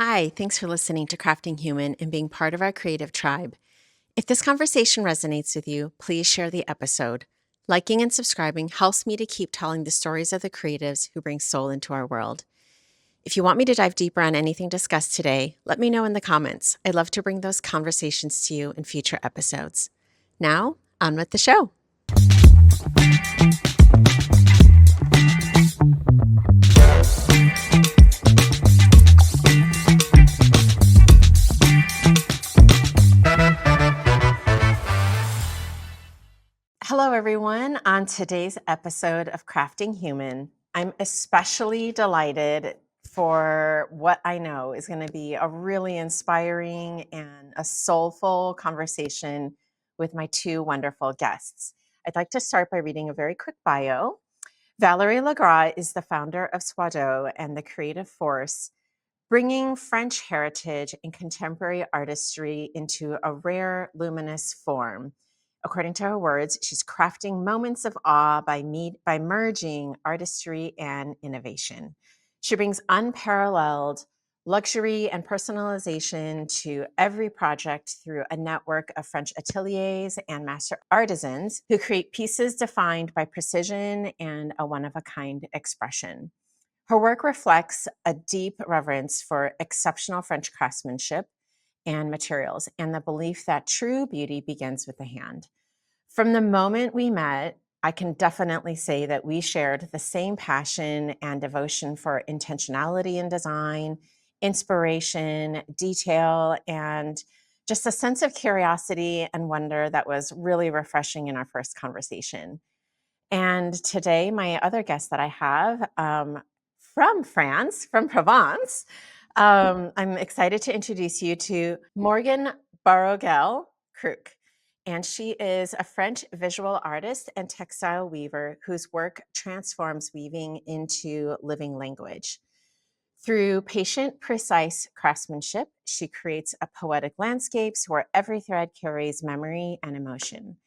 Hi, thanks for listening to Crafting Human and being part of our creative tribe. If this conversation resonates with you, please share the episode. Liking and subscribing helps me to keep telling the stories of the creatives who bring soul into our world. If you want me to dive deeper on anything discussed today, let me know in the comments. I'd love to bring those conversations to you in future episodes. Now, on with the show. Hello, everyone. On today's episode of Crafting Human, I'm especially delighted for what I know is going to be a really inspiring and a soulful conversation with my two wonderful guests. I'd like to start by reading a very quick bio. Valerie Legras is the founder of Soideau and the creative force, bringing French heritage and contemporary artistry into a rare, luminous form. According to her words, she's crafting moments of awe by merging artistry and innovation. She brings unparalleled luxury and personalization to every project through a network of French ateliers and master artisans who create pieces defined by precision and a one-of-a-kind expression. Her work reflects a deep reverence for exceptional French craftsmanship and materials, and the belief that true beauty begins with the hand. From the moment we met, I can definitely say that we shared the same passion and devotion for intentionality in design, inspiration, detail, and just a sense of curiosity and wonder that was really refreshing in our first conversation. And today, my other guest that I have from France, from Provence, I'm excited to introduce you to Morgane Baroghel-Crucq. And she is a French visual artist and textile weaver whose work transforms weaving into living language. Through patient, precise craftsmanship, she creates a poetic landscapes where every thread carries memory and emotion.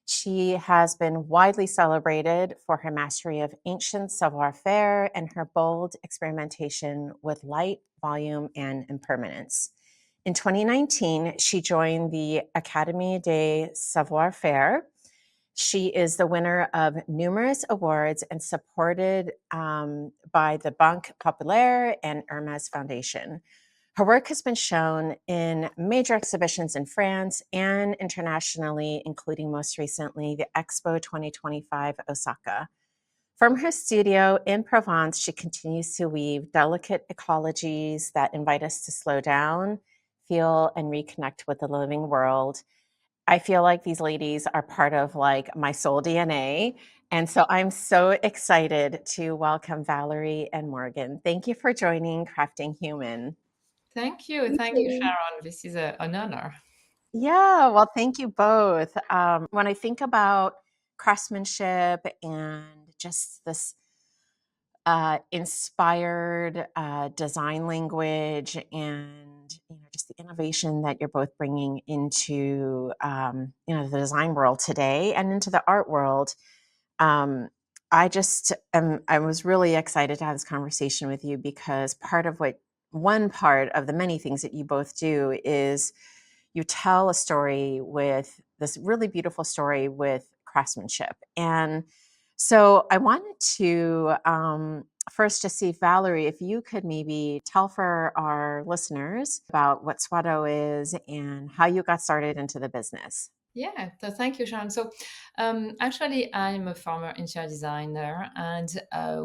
She has been widely celebrated for her mastery of ancient savoir-faire and her bold experimentation with light, volume, and impermanence. In 2019, she joined the Académie des Savoir-Faire. She is the winner of numerous awards and supported by the Banque Populaire and Hermès Foundation. Her work has been shown in major exhibitions in France and internationally, including most recently the Expo 2025 Osaka. From her studio in Provence, she continues to weave delicate ecologies that invite us to slow down, feel, and reconnect with the living world. I feel like these ladies are part of like my soul DNA. And so I'm so excited to welcome Valerie and Morgane. Thank you for joining Crafting Human. Thank you. Thank you, Sharon. This is an honor. Yeah, well, thank you both. When I think about craftsmanship and just this inspired design language and just the innovation that you're both bringing into the design world today and into the art world, I was really excited to have this conversation with you because one part of the many things that you both do is you tell a story with this really beautiful story with craftsmanship. And so I wanted to first just see, Valerie, if you could maybe tell for our listeners about what Soideau is and how you got started into the business. Yeah, so thank you, Sharon. So, actually, I'm a former interior designer, and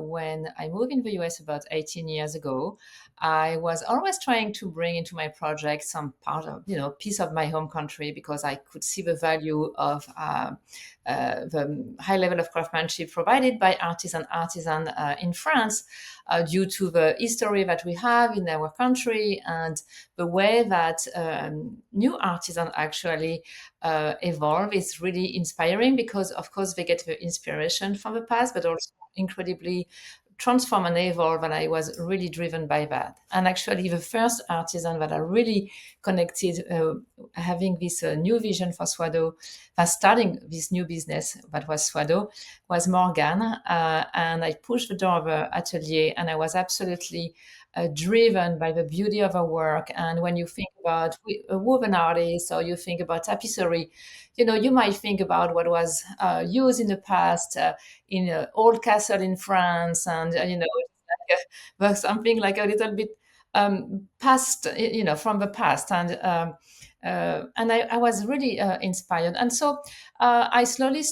when I moved in the US about 18 years ago, I was always trying to bring into my project some part of, piece of my home country because I could see the value of the high level of craftsmanship provided by artisan in France due to the history that we have in our country and the way that new artisans actually evolve is really inspiring because, of course, they get the inspiration from the past, but also incredibly transform and evolve. And I was really driven by that. And actually, the first artisan that I really connected, having this new vision for Soideau, starting this new business that was Soideau, was Morgane. And I pushed the door of her atelier, and I was absolutely driven by the beauty of our work. And when you think about a woven artist, or you think about tapestry, you might think about what was used in the past in an old castle in France, and like something like a little bit past, from the past. And I was really inspired. And so I slowly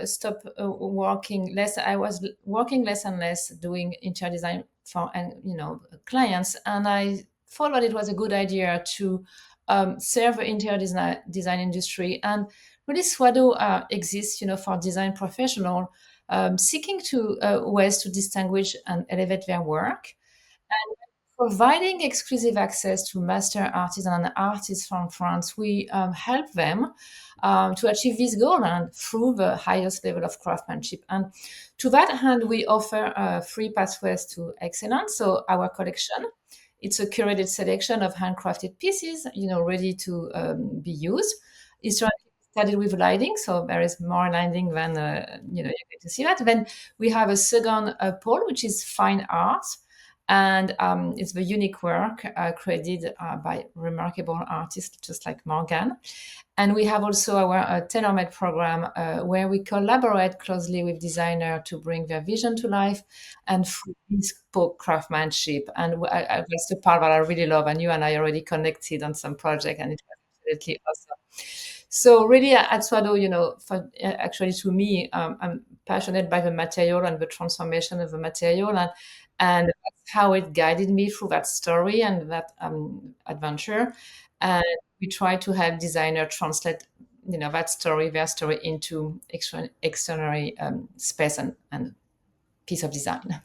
stopped working less. I was working less and less doing interior design for and clients, and I thought that it was a good idea to serve the interior design industry. And really, Swado exists, for design professional seeking to ways to distinguish and elevate their work, and providing exclusive access to master artists and artists from France. We help them to achieve this goal and through the highest level of craftsmanship. And to that end, we offer free pathways to excellence. So our collection, it's a curated selection of handcrafted pieces, ready to be used. It's studied with lighting, so there is more lighting than you get to see that. Then we have a second pole, which is fine art, and it's the unique work created by remarkable artists just like Morgane. And we have also our tailor-made program where we collaborate closely with designers to bring their vision to life and through bespoke craftsmanship. And that's the part that I really love. And you and I already connected on some project, and it was absolutely awesome. So really, at Swado, actually to me, I'm passionate by the material and the transformation of the material, and that's how it guided me through that story and that adventure. And we try to help designer translate, that story, their story, into extraordinary space and piece of design.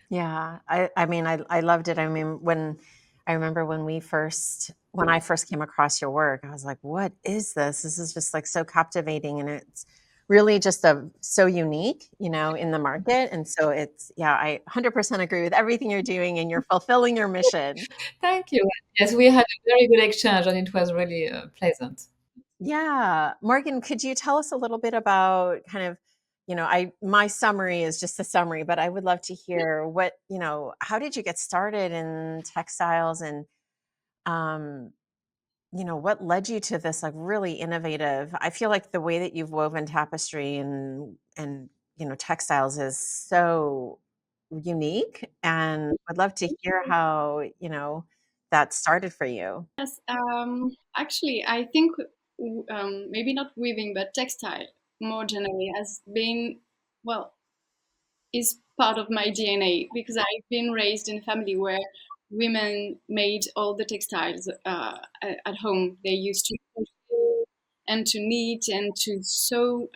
Yeah, I mean, I loved it. I mean, I remember when I first came across your work, I was like, "What is this? This is just like so captivating, and it's really just so unique, in the market." And so yeah, I 100% agree with everything you're doing, and you're fulfilling your mission. Thank you. Yes, we had a very good exchange, and it was really pleasant. Yeah. Morgan, could you tell us a little bit about kind of, my summary is just a summary, but I would love to hear how did you get started in textiles, and um, what led you to this like really innovative? I feel like the way that you've woven tapestry and textiles is so unique, and I'd love to hear how, that started for you. Yes, actually, I think maybe not weaving, but textile more generally has been, well, is part of my DNA because I've been raised in a family where women made all the textiles at home. They used to crochet and to knit and to sew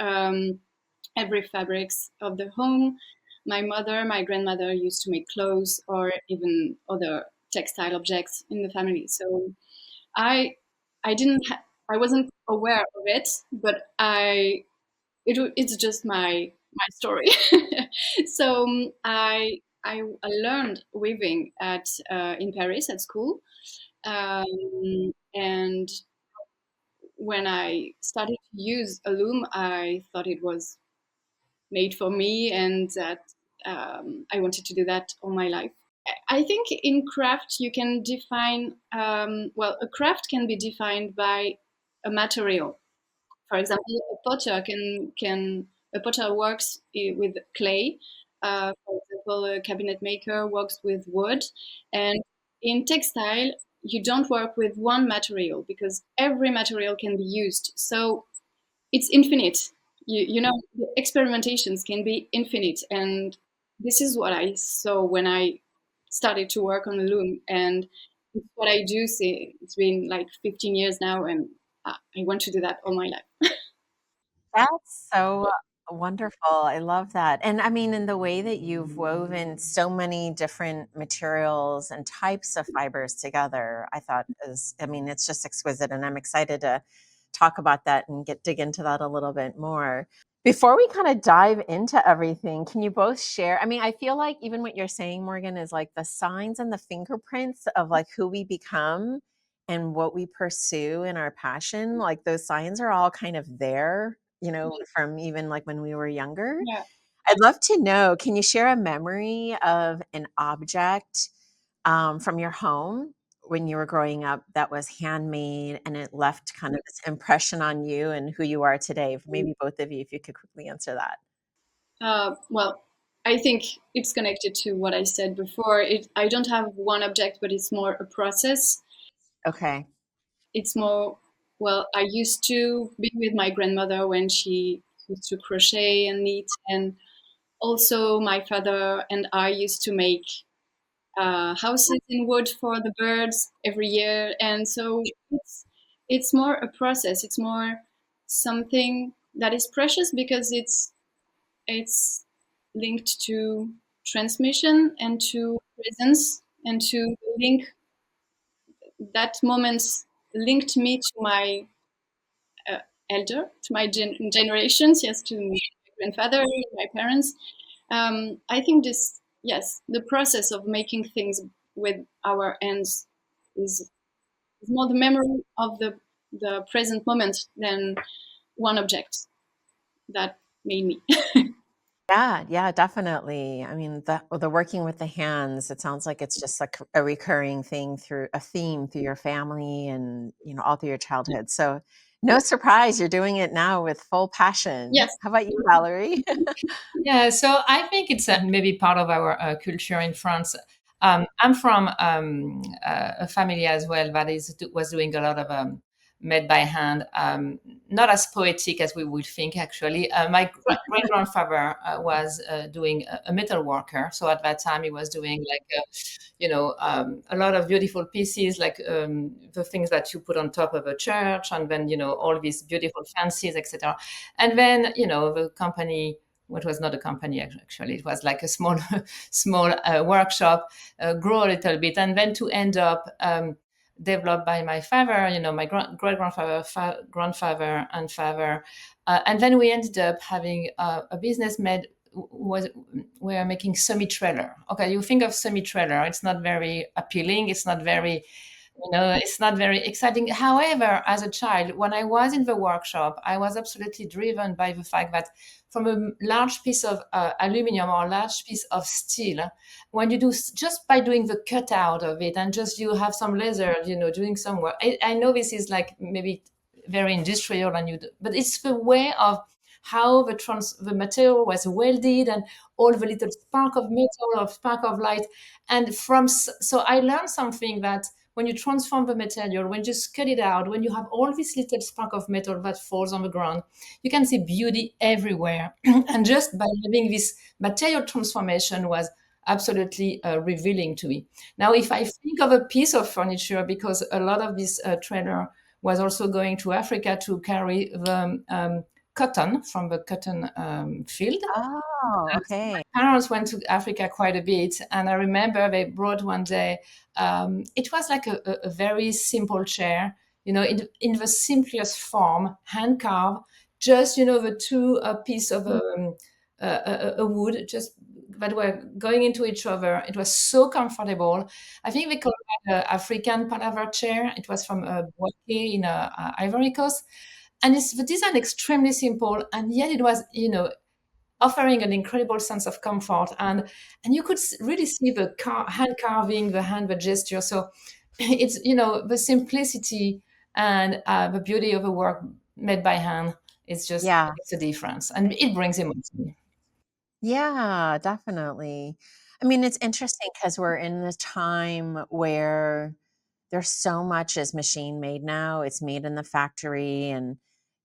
every fabrics of the home. My mother, my grandmother used to make clothes or even other textile objects in the family. So I I didn't I wasn't aware of it, but it's just my story. So I learned weaving at in Paris at school, and when I started to use a loom, I thought it was made for me, and that I wanted to do that all my life. I think in craft you can define well, a craft can be defined by a material. For example, a potter can a potter works with clay. For example, a cabinet maker works with wood, and in textile you don't work with one material because every material can be used. So it's infinite. The experimentations can be infinite, and this is what I saw when I started to work on the loom, and it's what I do. Say it's been like 15 years now, and I want to do that all my life. That's so wonderful. I love that. And I mean, in the way that you've woven so many different materials and types of fibers together, I mean, it's just exquisite. And I'm excited to talk about that and dig into that a little bit more. Before we kind of dive into everything, can you both share? I mean, I feel like even what you're saying, Morgan, is like the signs and the fingerprints of like who we become and what we pursue in our passion. Like those signs are all kind of there, from even like when we were younger. Yeah. I'd love to know, can you share a memory of an object from your home when you were growing up that was handmade and it left kind of this impression on you and who you are today? Maybe both of you, if you could quickly answer that. Well, I think it's connected to what I said before. I don't have one object, but it's more a process. Okay. It's more, well, I used to be with my grandmother when she used to crochet and knit, and also my father and I used to make houses in wood for the birds every year. And so it's more a process. It's more something that is precious because it's linked to transmission and to presence and to link. That moment linked me to my uh, elder, to my generations, yes, to my grandfather, my parents. I think this, yes, the process of making things with our hands is more the memory of the present moment than one object that made me. Yeah, yeah, definitely. I mean, the working with the hands, it sounds like it's just like a recurring thing through a theme through your family and, all through your childhood. So no surprise, you're doing it now with full passion. Yes. How about you, Valerie? Yeah, so I think it's maybe part of our culture in France. I'm from a family as well that was doing a lot of made by hand, not as poetic as we would think, actually. My great grandfather was doing a metal worker. So at that time, he was doing like, a lot of beautiful pieces, like the things that you put on top of a church, and then, all these beautiful fancies, etc. And then, the company, what was not a company actually, it was like a small small workshop, grow a little bit, and then to end up developed by my father, my great grandfather, grandfather and father, and then we ended up having a business made was we are making semi trailer. Okay, you think of semi trailer, it's not very appealing, it's not very, it's not very exciting. However, as a child, when I was in the workshop, I was absolutely driven by the fact that from a large piece of aluminum or a large piece of steel, when you do just by doing the cutout of it and just you have some laser, doing some work. I know this is like maybe very industrial, but it's the way of how the material was welded and all the little spark of metal or spark of light. And so I learned something that when you transform the material, when you cut it out, when you have all this little spark of metal that falls on the ground, you can see beauty everywhere. And just by having this material transformation was absolutely revealing to me. Now, if I think of a piece of furniture, because a lot of this trailer was also going to Africa to carry the cotton from the cotton field. Oh, My okay. parents went to Africa quite a bit, and I remember they brought one day. It was like a very simple chair, in the simplest form, hand carved. Just the two piece of a wood, just that were going into each other. It was so comfortable. I think they call it African palaver chair. It was from Boaké in Ivory Coast, and it's the design extremely simple, and yet it was offering an incredible sense of comfort, and you could really see the hand carving, the gesture. So it's the simplicity and the beauty of a work made by hand is just Yeah. makes a difference, and it brings emotion. Yeah, definitely. I mean, it's interesting because we're in this time where there's so much is machine made now. It's made in the factory and,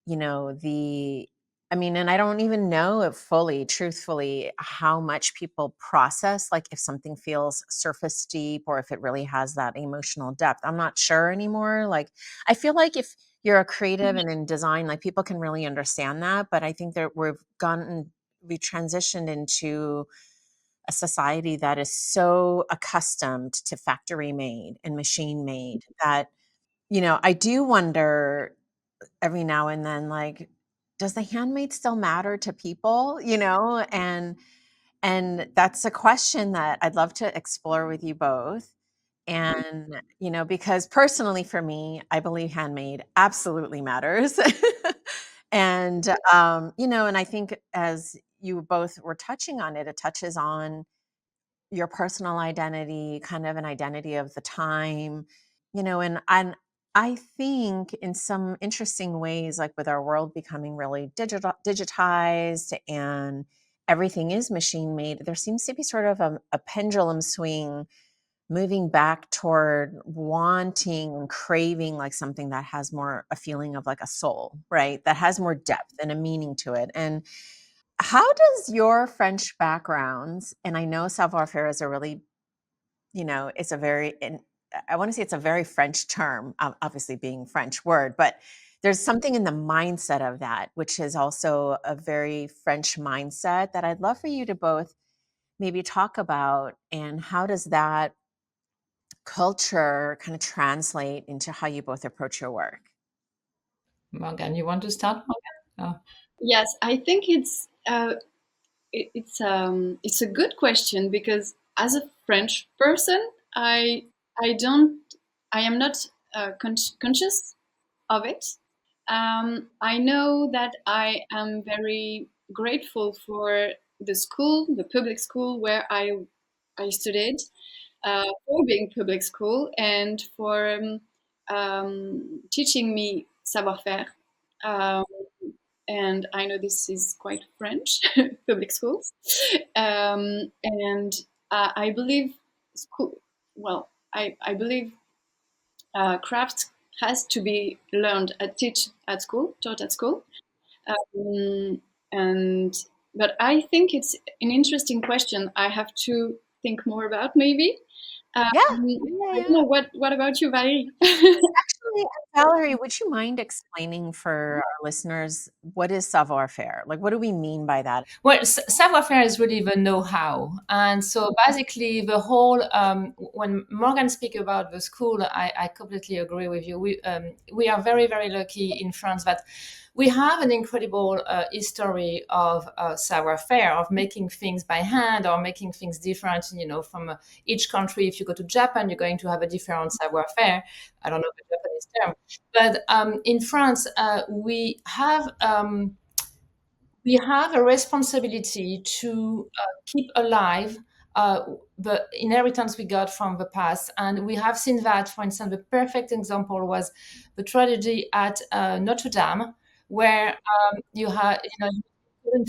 I mean, and I don't even know if fully, truthfully, how much people process, like if something feels surface deep or if it really has that emotional depth. I'm not sure anymore. Like, I feel like if you're a creative and in design, like people can really understand that. But I think that we transitioned into a society that is so accustomed to factory made and machine made that, I do wonder every now and then, like, does the handmade still matter to people? And that's a question that I'd love to explore with you both. And, because personally for me, I believe handmade absolutely matters. And, and I think as you both were touching on it, it touches on, your personal identity, kind of an identity of the time, and I think in some interesting ways, like with our world becoming really digitized and everything is machine made, there seems to be sort of a pendulum swing moving back toward wanting and craving like something that has more a feeling of like a soul, right? That has more depth and a meaning to it. And how does your French backgrounds, and I know savoir-faire is a really, it's a very, and I want to say it's a very French term, obviously being French word, but there's something in the mindset of that, which is also a very French mindset that I'd love for you to both maybe talk about. And how does that culture kind of translate into how you both approach your work? Morgane, you want to start, Morgane? Yes, I think it's a good question because as a French person, I don't I am not conscious of it. I know that I am very grateful for the school, the public school where I studied, for being public school and for teaching me savoir-faire. Um, and I know this is quite French, public schools. And I believe school. Well, I believe craft has to be learned taught at school. Um, and but I think it's an interesting question. I have to think more about maybe. Um, Yeah, I yeah, don't yeah. know what about you, Valerie? Actually, Valerie, would you mind explaining for our listeners what is savoir-faire? Like, what do we mean by that? Well, savoir-faire is really the know-how. And so basically the whole, when Morgan speak about the school, I completely agree with you. We are very, very lucky in France that we have an incredible history of savoir-faire, of making things by hand or making things different, from each country. If you go to Japan, you're going to have a different savoir-faire. I don't know the Japanese term. But in France, we have a responsibility to keep alive the inheritance we got from the past. And we have seen that, for instance, the perfect example was the tragedy at Notre Dame, where you had,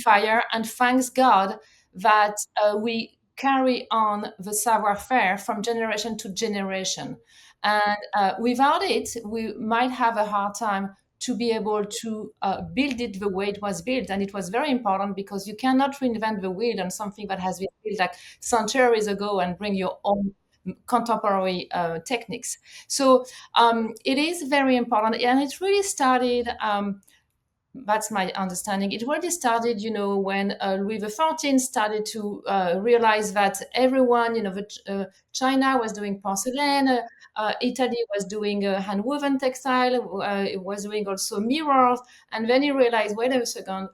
fire, and thanks God that we carry on the savoir-faire from generation to generation. And without it, we might have a hard time to be able to build it the way it was built. And it was very important because you cannot reinvent the wheel on something that has been built like centuries ago and bring your own contemporary techniques. So it is very important. And it really started. That's my understanding. It really started, when Louis XIV started to realize that everyone, China was doing porcelain, Italy was doing hand woven textile, it was doing also mirrors, and then he realized, wait a second,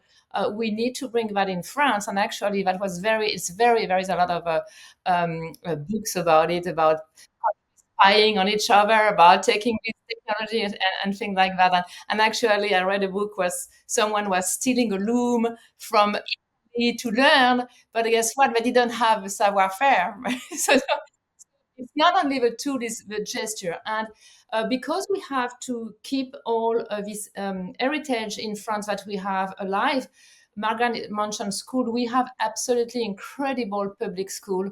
we need to bring that in France. And actually, that was there is a lot of books about it, about spying on each other, about taking this technology and things like that. And actually, I read a book where someone was stealing a loom from Italy to learn, but guess what? They didn't have a savoir-faire. So it's not only the tool, it's the gesture. And because we have to keep all of this heritage in France that we have alive, Morgane mentioned school. We have absolutely incredible public school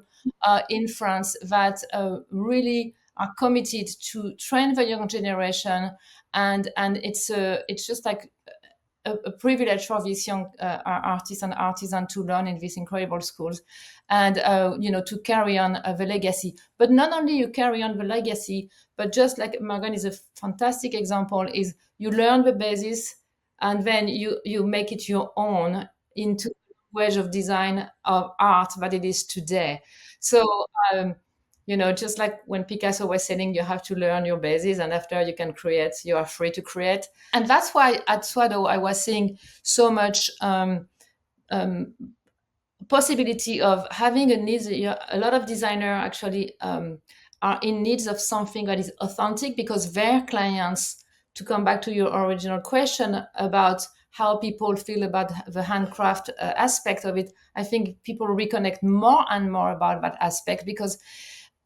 in France that really are committed to train the young generation, and it's just like a privilege for these young artists and artisans to learn in these incredible schools, and to carry on the legacy. But not only you carry on the legacy, but just like Morgane is a fantastic example, is you learn the basis and then you make it your own into the language of design of art that it is today. So just like when Picasso was saying, you have to learn your basis, and after you can create, you are free to create. And that's why at Swado I was seeing so much um, possibility of having a need. A lot of designers actually are in needs of something that is authentic, because their clients, to come back to your original question about how people feel about the handcraft aspect of it, I think people reconnect more and more about that aspect, because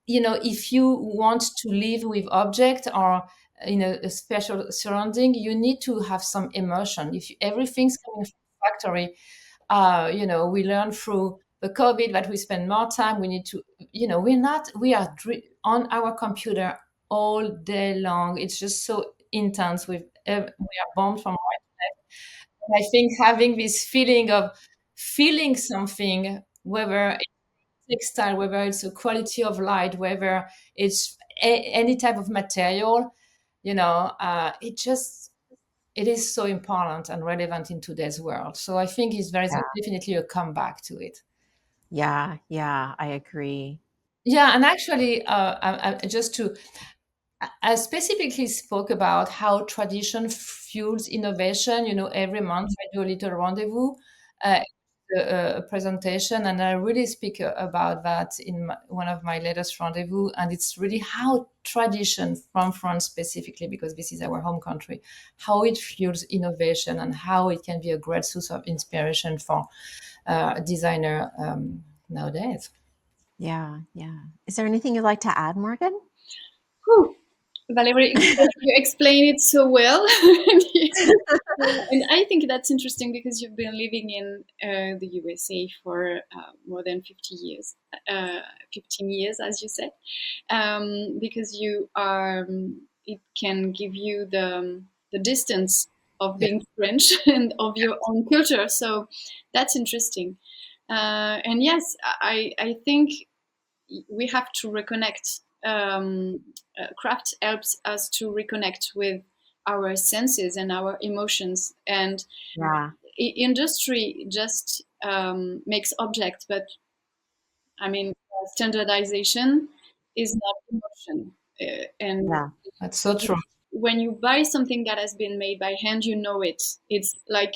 if you want to live with object or in a special surrounding, you need to have some emotion. If everything's coming from factory, we learn through the COVID that we spend more time. We need to, we are on our computer all day long. It's just so intense. We are bombed from right to left. And I think having this feeling of feeling something, whether it's textile, whether it's a quality of light, whether it's any type of material, it is so important and relevant in today's world. So I think there is Yeah. definitely a comeback to it. Yeah. Yeah. I agree. Yeah, and actually, I specifically spoke about how tradition fuels innovation. Every month I do a little rendezvous, uh, a presentation, and I really speak about that in one of my latest rendezvous. And it's really how tradition from France specifically, because this is our home country, how it fuels innovation and how it can be a great source of inspiration for designer nowadays. Yeah. Yeah. Is there anything you'd like to add, Morgan? Whew. Valerie, you explain it so well. And I think that's interesting because you've been living in the USA for more than 50 years, 15 years, as you said, because you are, it can give you the distance of Yeah. being French and of your own culture. So that's interesting. And yes, I think we have to reconnect. Craft helps us to reconnect with our senses and our emotions. And Yeah. industry just makes objects, but I mean, standardization is not emotion. And Yeah. That's so true. when you buy something that has been made by hand, you know it. It's like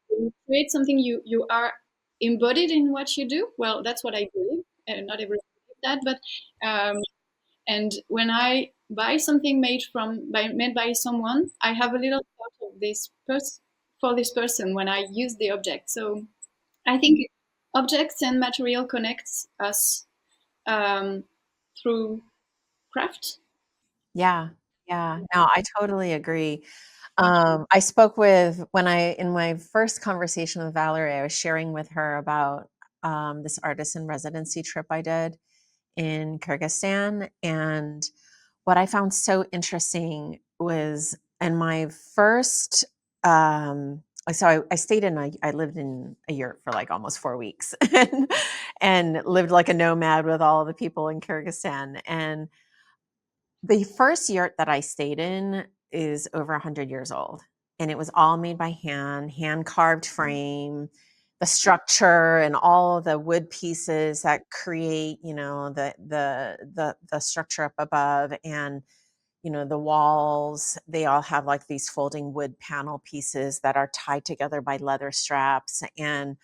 when you create something, you are embodied in what you do. Well, that's what I believe. Not everyone believes that, but and when I buy something made by someone, I have a little thought of this for this person when I use the object. So I think objects and material connects us um, through craft. Yeah. Yeah. No, I totally agree. I spoke with in my first conversation with Valerie, I was sharing with her about this artist in residency trip I did in Kyrgyzstan. And what I found so interesting was in my first, I stayed I lived in a yurt for like almost 4 weeks and lived like a nomad with all the people in Kyrgyzstan. And the first yurt that I stayed in is over 100 years old, and it was all made by hand carved frame, the structure and all of the wood pieces that create, the structure up above, and the walls, they all have like these folding wood panel pieces that are tied together by leather straps, and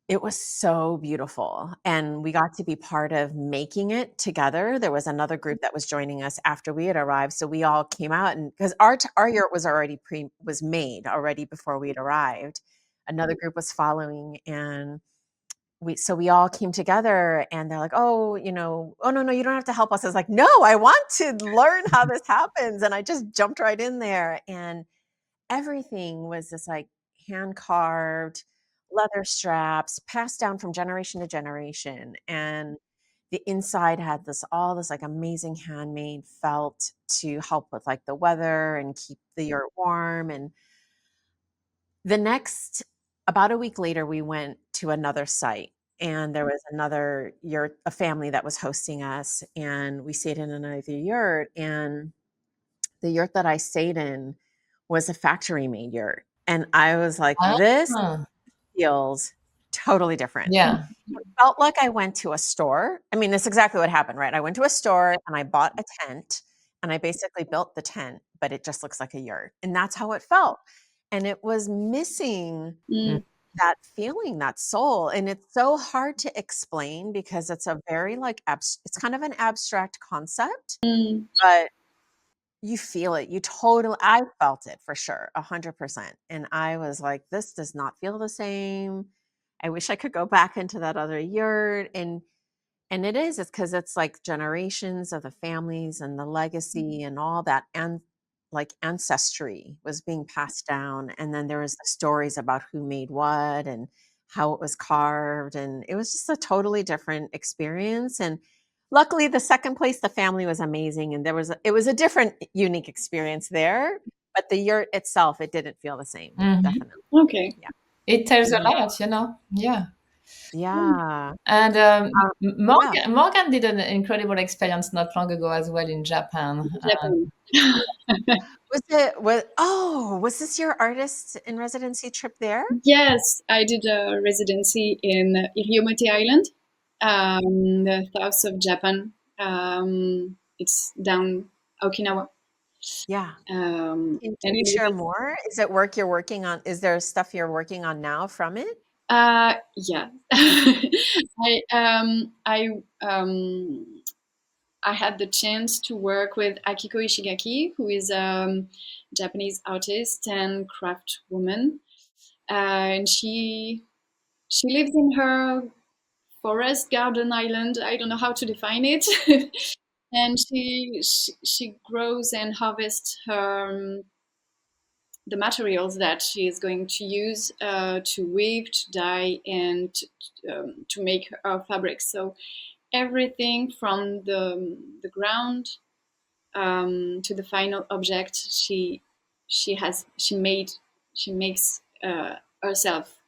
it was so beautiful, and we got to be part of making it together. There was another group that was joining us after we had arrived, so we all came out, and because our yurt was already was made already before we had arrived. Another group was following, and we all came together, and they're like, "Oh, oh, no, you don't have to help us." I was like, "No, I want to learn how this happens," and I just jumped right in there, and everything was this like hand carved leather straps passed down from generation to generation, and the inside had this like amazing handmade felt to help with like the weather and keep the yurt warm. And the next about a week later, we went to another site, and there was another yurt, a family that was hosting us, and we stayed in another yurt. And the yurt that I stayed in was a factory made yurt. And I was like, this Ah, feels totally different. yeah. It felt like I went to a store. I mean, that's exactly what happened, right? I went to a store and I bought a tent, and I basically built the tent, but it just looks like a yurt. And that's how it felt. And it was missing Mm. Mm, that feeling, that soul. And it's so hard to explain because it's a very like it's kind of an abstract concept, mm, but you feel it. You totally, I felt it for sure, 100%. And I was like, this does not feel the same. I wish I could go back into that other yurt. And it's because it's like generations of the families and the legacy and all that, and like ancestry was being passed down. And then there was the stories about who made what and how it was carved. And it was just a totally different experience. And luckily the second place, the family was amazing. And it was a different, unique experience there. But the yurt itself, it didn't feel the same. Mhm. Definitely. Okay. Yeah. It tells a Yeah. lot, you know? Yeah. Yeah. And Yeah. Morgan did an incredible experience not long ago as well in Japan. Japan. Was this your artist in residency trip there? Yes, I did a residency in Iriomote Island, the south of Japan. It's down Okinawa. Yeah. Can And you we share went, more? Is it work you're working on? Is there stuff you're working on now from it? yeah. I had the chance to work with Akiko Ishigaki, who is a Japanese artist and craft woman, and she lives in her forest garden island. I don't know how to define it. And she grows and harvests the materials that she is going to use to weave, to dye, and to make her fabrics. So everything from the ground to the final object, she makes herself.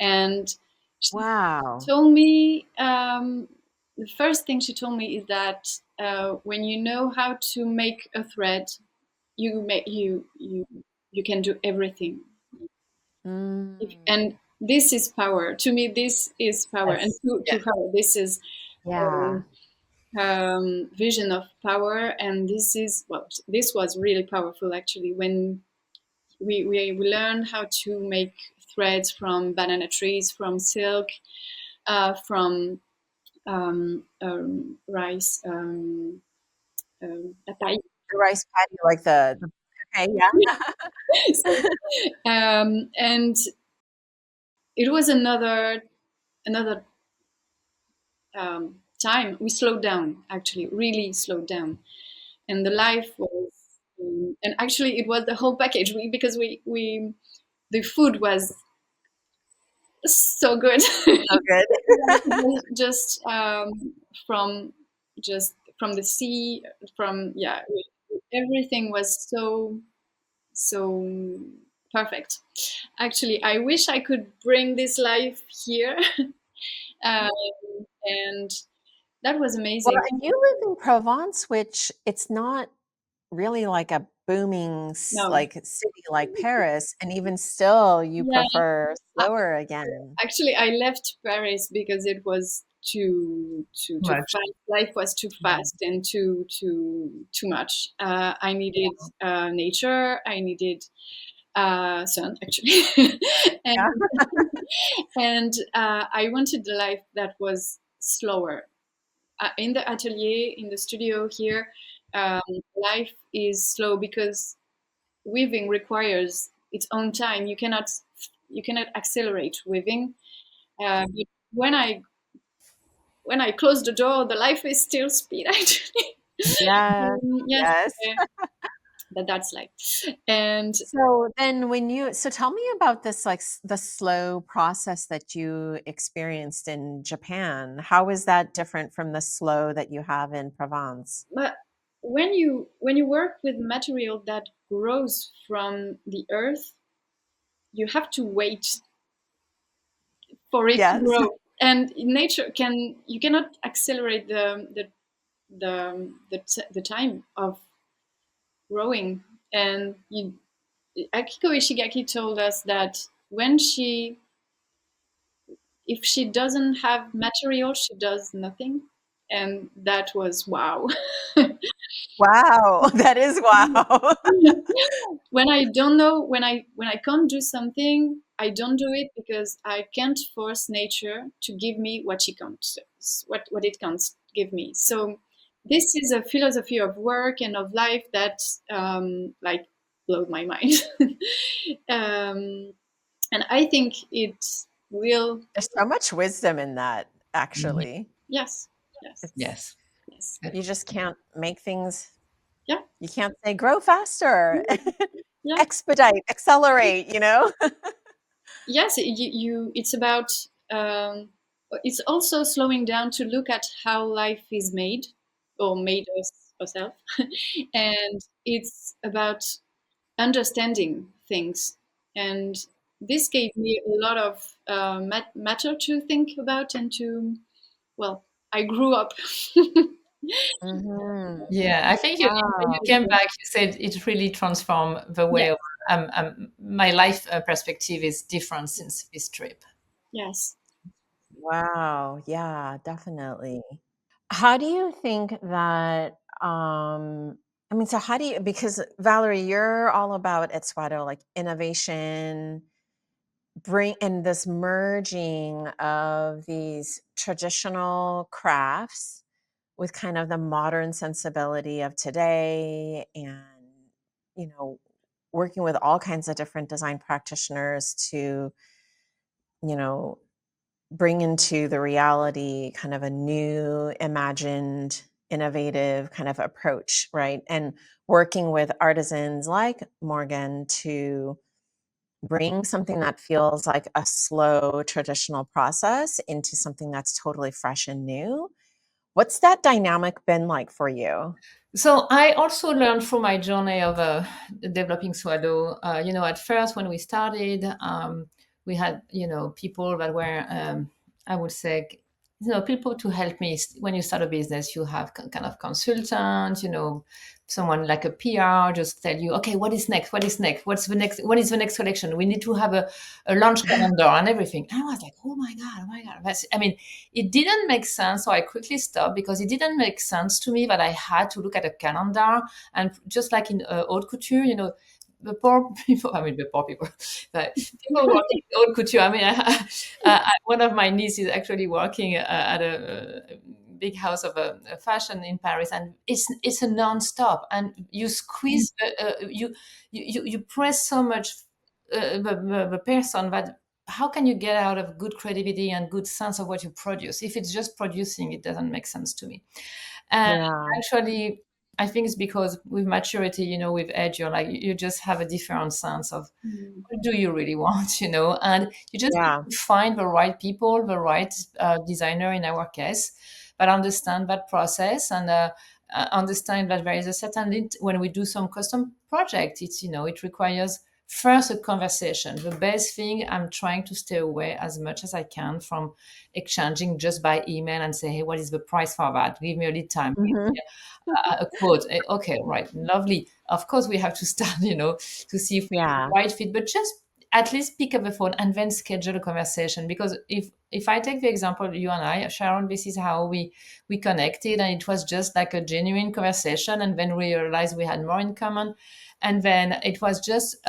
And she Wow. told me the first thing she told me is that when you know how to make a thread, you can do everything. Mm, And this is power. To me, this is power, and yes. to Yeah. her, this is Yeah. vision of power. And this was really powerful actually when we learned how to make threads from banana trees, from silk, from rice, papaye. The rice patty, like okay, yeah. And it was another time we slowed down, actually really slowed down, and the life was and actually it was the whole package, because we the food was so good. So good. Just from just from the sea, from yeah, everything was so perfect. Actually, I wish I could bring this life here. um, and that was Well, amazing. and you live in Provence, which it's not really like a booming No, like city like Paris, and even still you yeah, prefer a- slower again. actually, I left Paris because it was too Much. fast. Life was too Mm, fast and too much. I needed nature. I needed sun, actually, and yeah. I wanted the life that was slower. In the atelier, in the studio here, um, life is slow because weaving requires its own time. You cannot accelerate weaving. But when I close the door, the life is still speed. Actually, Yes, yes, yes. but that's life. And So then so tell me about this, like the slow process that you experienced in Japan. How is that different from the slow that you have in Provence? but when you work with material that grows from the earth, you have to wait for it to Yes. grow. And in nature, you cannot accelerate the time of growing. And Akiko Ishigaki told us that when if she doesn't have material, she does nothing. And that was wow. Wow, that is wow. When I don't know, when I can't do something, I don't do it because I can't force nature to give me what she can't, what it can't give me. So this is a philosophy of work and of life that like blows my mind. um, and I think it will. There's so much wisdom in that, Mhm. actually. Yes, yes, It's Yes. yes, you just can't make things. yeah, You can't say grow faster, yeah. expedite, accelerate. Yes, it's about it's also slowing down to look at how life is made or made us ourselves, and it's about understanding things. And this gave me a lot of matter to think about and to, well, I grew up. Mhm. Yeah, I think when you Wow. came back, you said it really transformed the way Yes, of my life perspective is different since this trip. yes. Wow. Yeah, definitely. How do you think that, I mean, so how do you, because Valerie, you're all about at Swato, like innovation, bring and this merging of these traditional crafts with kind of the modern sensibility of today and, you know, working with all kinds of different design practitioners to, you know, bring into the reality kind of a new, imagined, innovative kind of approach, right? And working with artisans like Morgan to bring something that feels like a slow traditional process into something that's totally fresh and new. What's that dynamic been like for you? So I also learned from my journey of developing Swallow. At first when we started, we had people that were I would say people to help me. When you start a business, you have kind of consultant, someone like a PR just tell you, okay, what is next? What is next? What is the next collection? We need to have a launch calendar and everything. And I was like, oh my god, oh my god. I mean, it didn't make sense, so I quickly stopped because it didn't make sense to me that I had to look at a calendar. And just like in haute couture, the poor people, I mean, the poor people, but people working in haute couture. I mean, one of my nieces is actually working at a big house of a fashion in Paris, and it's a non-stop. And you squeeze, you press so much the person that how can you get out of good credibility and good sense of what you produce? If it's just producing, it doesn't make sense to me. And Yeah. actually, I think it's because with maturity, with age, you're like, you just have a different sense of Mm. what do you really want, and you just Yeah. need to find the right people, the right designer in our case, that understand that process and understand that there is a certain when we do some custom project, it requires first a conversation. The best thing, I'm trying to stay away as much as I can from exchanging just by email and say, hey, what is the price for that? Give me a lead time. Give Mhm. me a quote. Okay, right, lovely. Of course, we have to start, to see if we have Yeah. the right fit, but just at least pick up the phone and then schedule a conversation. Because if I take the example, you and I, Sharon, this is how we connected, and it was just like a genuine conversation, and then we realized we had more in common. And then it was just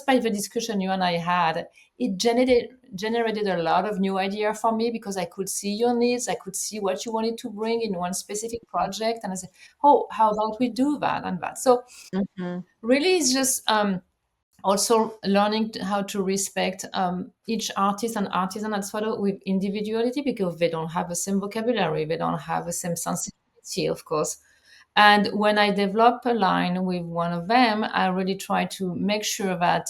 by the discussion you and I had, it generated a lot of new idea for me because I could see your needs, I could see what you wanted to bring in one specific project, and I said, oh, how about we do that and that? So Mhm. really, it's just also learning how to respect each artist and artisan at photo with individuality, because they don't have the same vocabulary, they don't have the same sensibility, of course. And when I develop a line with one of them, I really try to make sure that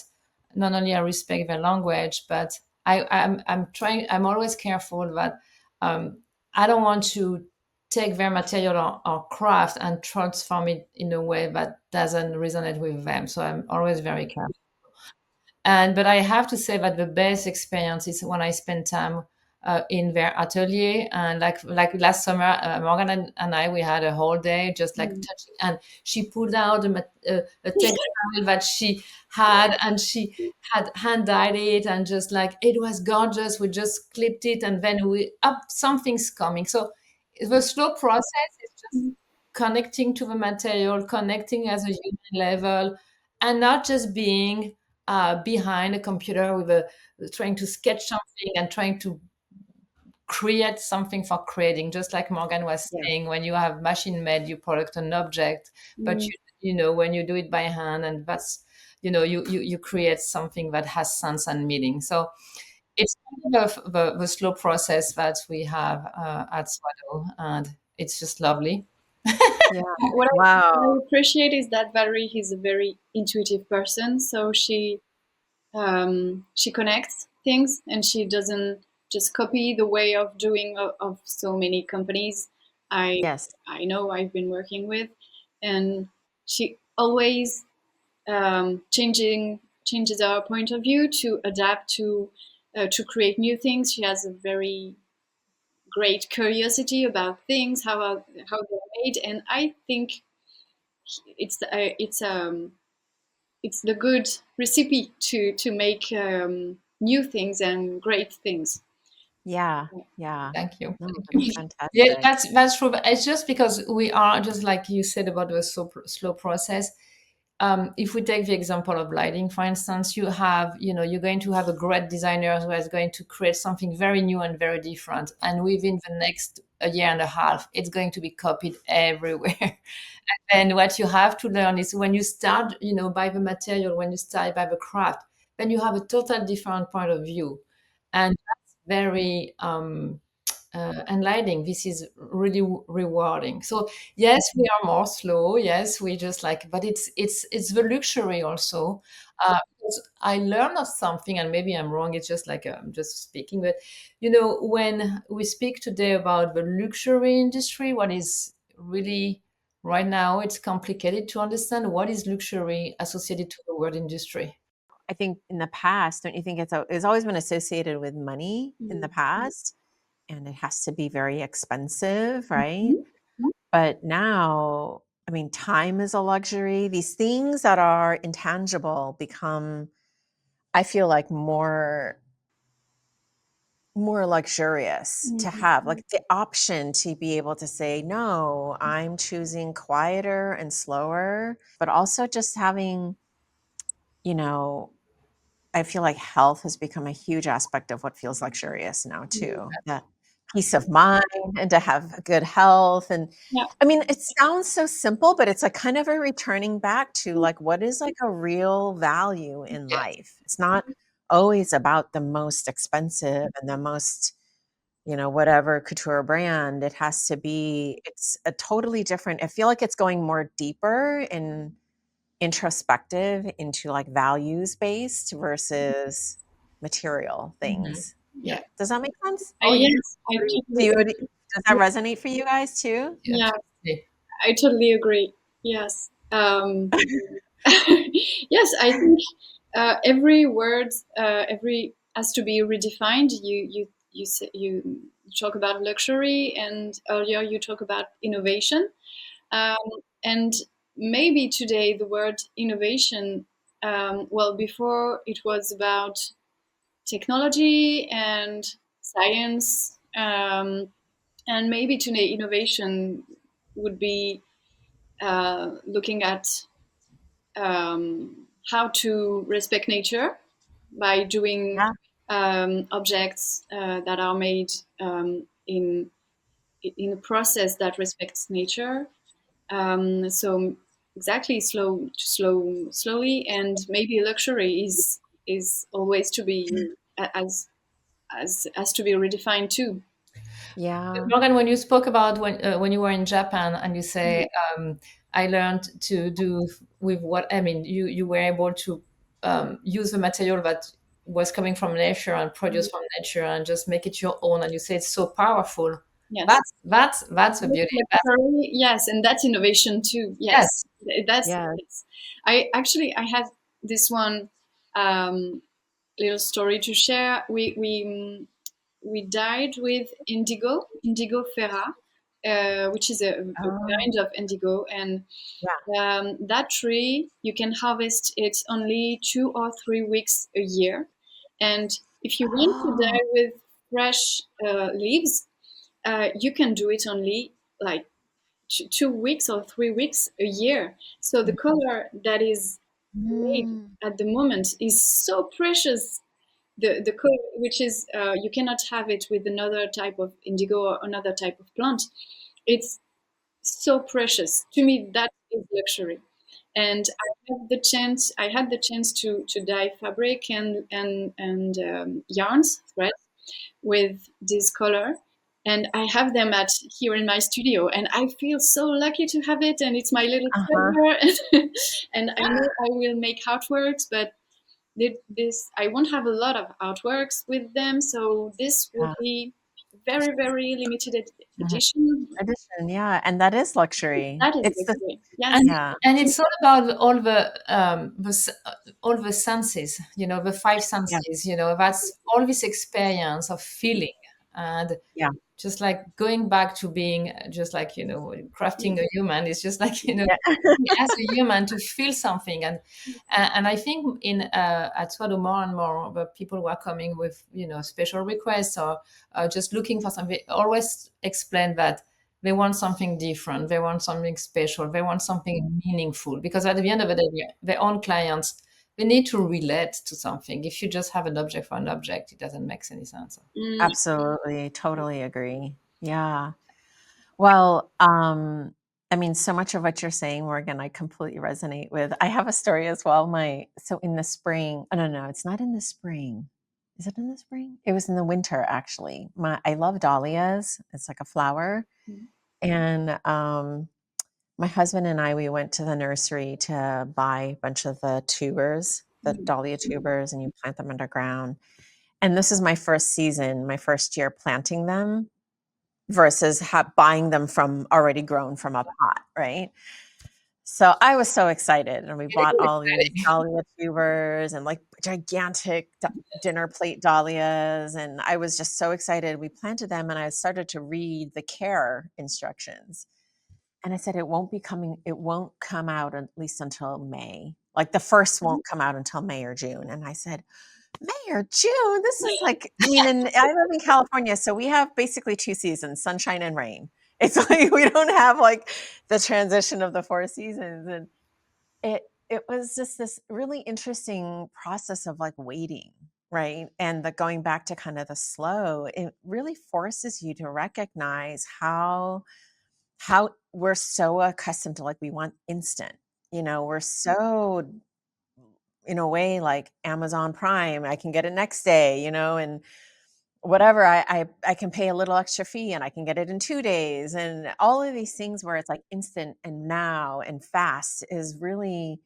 not only I respect their language, but I'm always careful that um, I don't want to take their material or craft and transform it in a way that doesn't resonate with them. So I'm always very careful. But I have to say that the best experience is when I spend time in their atelier. And like last summer, Morgan and I, we had a whole day just like Mm. touching. And she pulled out a textile that she had, and she had hand dyed it, and just like it was gorgeous. We just clipped it, and then we up something's coming. So the slow process is just connecting to the material, connecting as a human level, and not just being behind a computer with trying to sketch something and trying to create something for creating, just like Morgan was Yeah. saying, when you have machine made, you product an object, but Mm. you know, when you do it by hand, and that's, you know, you create something that has sense and meaning. So it's kind of the slow process that we have at Swallow, and it's just lovely. Yeah. What Wow. I appreciate is that Valerie is a very intuitive person, so she connects things and she doesn't just copy the way of doing of so many companies Yes. I know I've been working with, and she always changes our point of view to adapt to create new things. She has a very great curiosity about things, how they're made, and I think it's the good recipe to make new things and great things. Yeah. Yeah. Thank you. No, Thank that's you. Yeah, fantastic. that's true. But it's just because we are, just like you said about the slow process. If we take the example of lighting, for instance, you have, you know, you're going to have a great designer who is going to create something very new and very different, and within the next a year and a half, it's going to be copied everywhere. And what you have to learn is when you start, you know, by the material, when you start by the craft, then you have a total different point of view, and that's very enlightening. This is really rewarding. So yes, we are more slow. Yes, we just like, but it's the luxury also. Because I learned of something, and maybe I'm wrong. It's just like I'm just speaking, but you know, when we speak today about the luxury industry, what is really right now, it's complicated to understand what is luxury associated to the word industry. I think in the past, don't you think it's always been associated with money in the Mhm. past, and it has to be very expensive, right? Mhm. But now, I mean, time is a luxury. These things that are intangible become, I feel like, more luxurious to Mhm. have, like the option to be able to say, no, I'm choosing quieter and slower, but also just having, you know, I feel like health has become a huge aspect of what feels luxurious now Mhm. too. That peace of mind and to have good health. And Yeah. I mean, it sounds so simple, but it's like kind of a returning back to like what is like a real value in Yeah. life. It's not always about the most expensive and the most, whatever couture brand. It has to be, it's a totally different, I feel like it's going more deeper and introspective into like values based versus material Mhm. things. Yeah. Yeah. Does that make sense? Yes, I Do totally you, agree. does that resonate for you guys too? Yeah, Yeah, absolutely. I totally agree. Yes. Yes, I think every word, every has to be redefined. You talk about luxury, and earlier you talk about innovation. Um, and maybe today the word innovation, well, before it was about technology and science, and maybe today innovation would be looking at how to respect nature by doing Yeah. objects that are made in a process that respects nature. So exactly, slowly, and maybe luxury is always to be as to be redefined too. Yeah. Morgan, when you spoke about when you were in Japan, and you say, I learned to do with what I mean, you were able to use the material that was coming from nature and produce from nature and just make it your own. And you say it's so powerful. Yes. That's the beauty. That's, Luxury, yes, and that's innovation too. Yes, yes. that's. Yeah. Yes. I have this one little story to share. We died with indigo ferra, which is a Oh, kind of indigo, and yeah. that tree you can harvest it only 2 or 3 weeks a year, and if you want to Oh. dye with fresh leaves, you can do it only like 2 weeks or 3 weeks a year. So the color that is made Mm. at the moment is so precious the color, which is you cannot have it with another type of indigo or another type of plant. It's so precious to me. That is luxury. And I had the chance to dye fabric and yarns, thread, with this color, and I have them at here in my studio, and I feel so lucky to have it, and it's my little Uh-huh. treasure. And I know I will make artworks, but this I won't have a lot of artworks with them, so this will Yeah. be very, very limited Mhm. edition. Edition, yeah, and that is luxury. That is It's the luxury. Yes. and Yeah, and it's all about all the senses, the five yeah, senses. That's all this experience of feeling, and yeah, just like going back to being just like crafting a human is just like yeah. as a human to feel something. And I think in at Swado more and more the people who are coming with special requests or just looking for something always explain that they want something different, they want something special, they want something meaningful, because at the end of the day their own clients, they need to relate to something. If you just have an object for an object, it doesn't make any sense. Mm, Absolutely, totally agree. Yeah. Well, I mean, so much of what you're saying, Morgan, I completely resonate with. I have a story as well. So in the spring, oh no, it's not in the spring. Is it in the spring? It was in the winter, actually. I love dahlias. It's like a flower. mm, And my husband and I, we went to the nursery to buy a bunch of the tubers, the mm, dahlia tubers, and you plant them underground. And this is my first season, my first year planting them versus buying them from already grown from a pot, right? So I was so excited, and we It bought is all these exciting. dahlia tubers and like gigantic dinner plate dahlias, and I was just so excited. We planted them, and I started to read the care instructions, and I said it won't come out at least until May. Like the first won't come out until May or June. And I said, May or June? This is like, I mean, and I live in California, so we have basically 2 seasons, sunshine and rain. It's like we don't have like the transition of the 4 seasons. And it was just this really interesting process of like waiting, right? And the going back to kind of the slow, it really forces you to recognize how we're so accustomed to like we want instant. We're so in a way like Amazon Prime, I can get it next day, and whatever I can pay a little extra fee and I can get it in 2 days, and all of these things where it's like instant and now and fast is really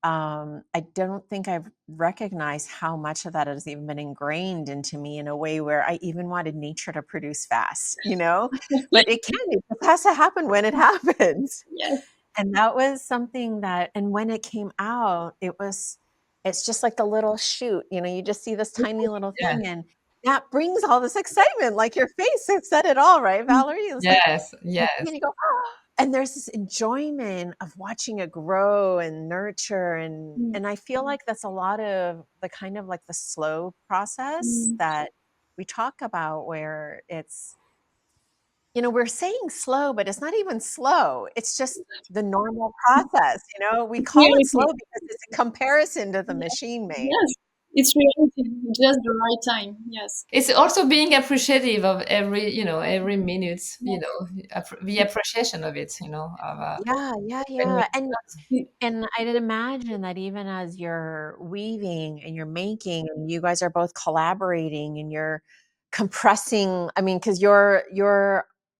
I don't think I've recognized how much of that has even been ingrained into me in a way where I even wanted nature to produce fast, but it has to happen when it happens. yes. And that was something and when it came out, it's just like the little shoot, you just see this tiny little Yeah. thing, and that brings all this excitement, like your face has said it all, right, Valerie? It's like Yes, you see yes. and you go, "Oh," and there's this enjoyment of watching it grow and nurture, Mm, and I feel like that's a lot of the kind of like the slow process mm. that we talk about where we're saying slow, but it's not even slow. It's just the normal process, we It's call it slow reality. because it's a comparison to the Yes, machine made. yes. It's reality. Just the right time. Yes. It's also being appreciative of every minute, Yes. the appreciation of it, of Yeah, yeah, when we yeah, and Mm, And I'd imagine that even as you're weaving and you're making, and you guys are both collaborating and you're compressing, I mean, because your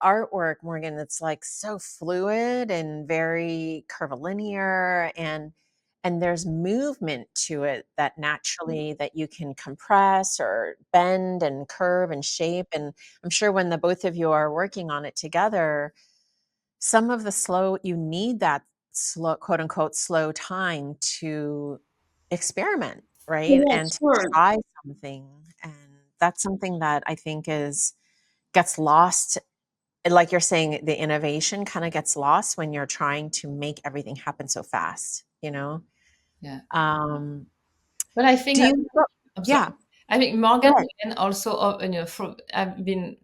artwork, Morgan, it's like so fluid and very curvilinear, and there's movement to it that naturally that you can compress or bend and curve and shape. And I'm sure when the both of you are working on it together, some of the slow you need that slow, quote unquote, slow time to experiment, right? And yes, to sure. try something. And that's something that I think gets lost. Like you're saying, the innovation kind of gets lost when you're trying to make everything happen so fast. Yeah. Um, But I think do you, I'm sorry. yeah, I think go Morgan ahead. can also, I've been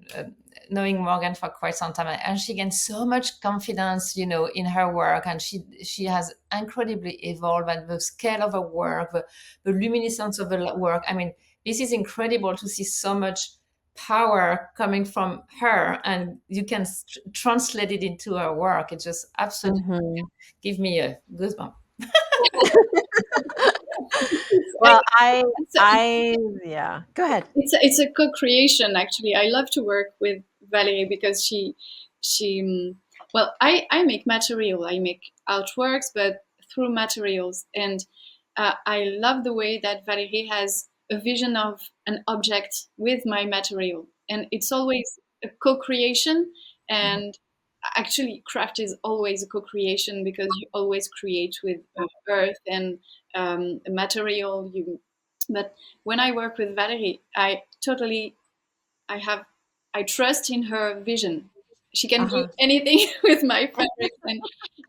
knowing Morgan for quite some time, and she gains so much confidence, in her work, and she has incredibly evolved, and the scale of her work, the luminescence of the work. I mean, this is incredible to see so much power coming from her, and you can translate it into her work. It just absolutely Mhm. give me a goosebump. Well, It's a, yeah. Go ahead. it's a co-creation, actually. I love to work with Valerie because well, I make material, I make artworks, but through materials. And I love the way that Valerie has a vision of an object with my material. And it's always a co-creation. Mhm. And actually, craft is always a co-creation because you always create with earth and material. But when I work with Valerie, I have, I trust in her vision. She can do Uh-huh. anything with my fabrics, and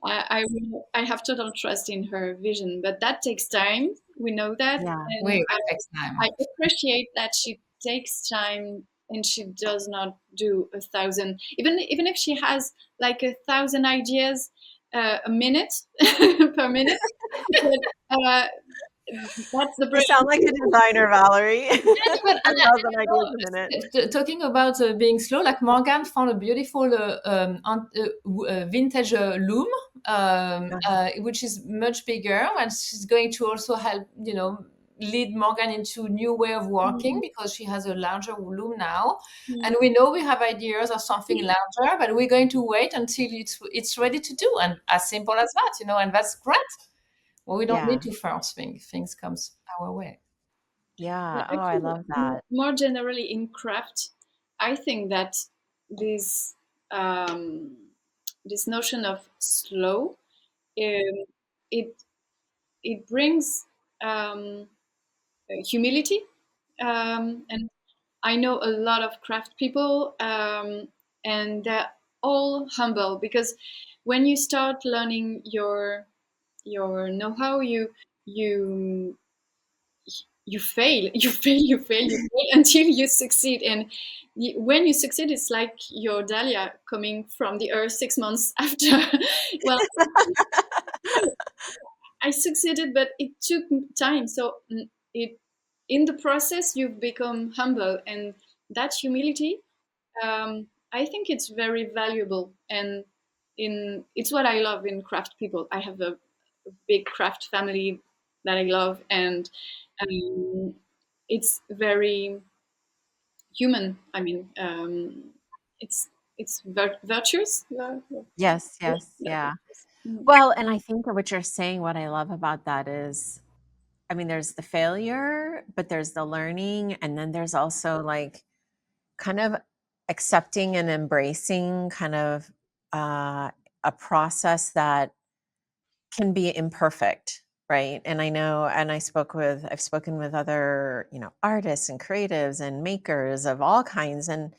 I have total trust in her vision. But that takes time. We know that, Yeah. and Wait, it takes time. I appreciate that she takes time and she does not do 1,000. Even if she has like 1,000 ideas a minute per minute, but, that's the You sound like a designer, Valerie. But 1,000 ideas a minute. talking about being slow, like Morgane found a beautiful vintage loom, which is much bigger, and she's going to also help, lead Morgane into new way of working brain. because she has a larger loom now, Mhm. and we know we have ideas of something larger, but we're going to wait until it's ready to do, and as simple as that, and that's great. Well, we don't Yeah. need to force things comes our way. Yeah. Oh, I Actually, love that. more generally in craft, I think that this um, this notion of slow, um, it it brings humility, and I know a lot of craft people, and they're all humble because when you start learning your know-how, you you fail, you fail until you succeed. And when you succeed, it's like your dahlia coming from the earth 6 months after. Well, I succeeded, but it took time. So it in the process, you've become humble, and that humility, I think it's very valuable. And it's what I love in craft people. I have a big craft family that I love, and um, it's very human. I mean, it's virtuous. Yes, Yeah, yes, yeah. virtuous. Mm. Well, and I think what you're saying, what I love about that is, I mean, there's the failure, but there's the learning, and then there's also like kind of accepting and embracing kind of uh, a process that can be imperfect, right? And I know, and I've spoken with other, artists and creatives and makers of all kinds, and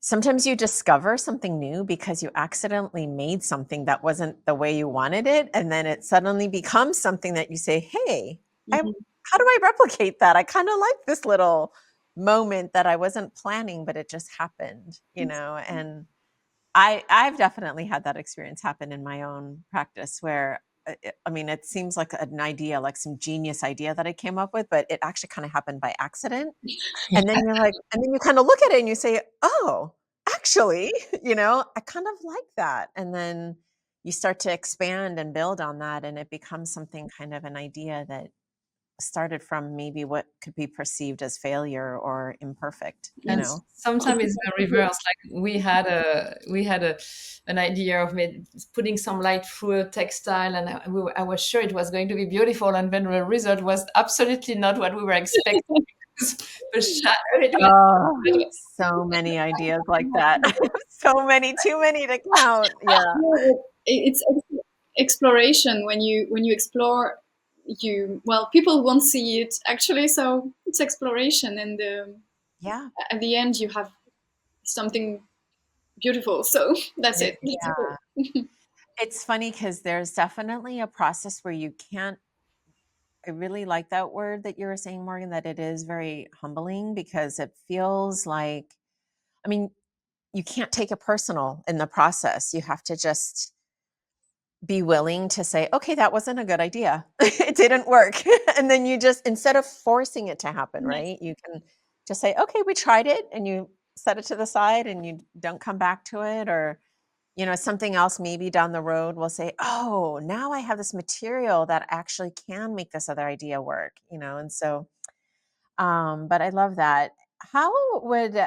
sometimes you discover something new because you accidentally made something that wasn't the way you wanted it, and then it suddenly becomes something that you say, "Hey, I Mhm. how do I replicate that? I kind of like this little moment that I wasn't planning, but it just happened," and I've definitely had that experience happen in my own practice where I mean, it seems like an idea, like some genius idea that I came up with, but it actually kind of happened by accident. And then you're like, and then you kind of look at it and you say, "Oh, actually, I kind of like that." And then you start to expand and build on that, and it becomes something kind of an idea that started from maybe what could be perceived as failure or imperfect, you And know? sometimes it's the reverse. Like we had an idea of putting some light through a textile, and I was sure it was going to be beautiful, and then the result was absolutely not what we were expecting. The shadow, Oh, so many ideas like that. So many, too many to count. Yeah. Yeah, it's exploration. When you explore, you well, people won't see it actually. So it's exploration, and Yeah. at the end, you have something beautiful. So that's it. That's Yeah. it. It's funny because there's definitely a process where you can't I really like that word that you were saying, Morgan, that it is very humbling because it feels like, I mean, you can't take it personal in the process. You have to just be willing to say, okay, that wasn't a good idea. It didn't work. And then you just, instead of forcing it to happen, Yes. right? You can just say, okay, we tried it, and you set it to the side and you don't come back to it. Or, something else maybe down the road will say, oh, now I have this material that actually can make this other idea work, and so, but I love that. How would,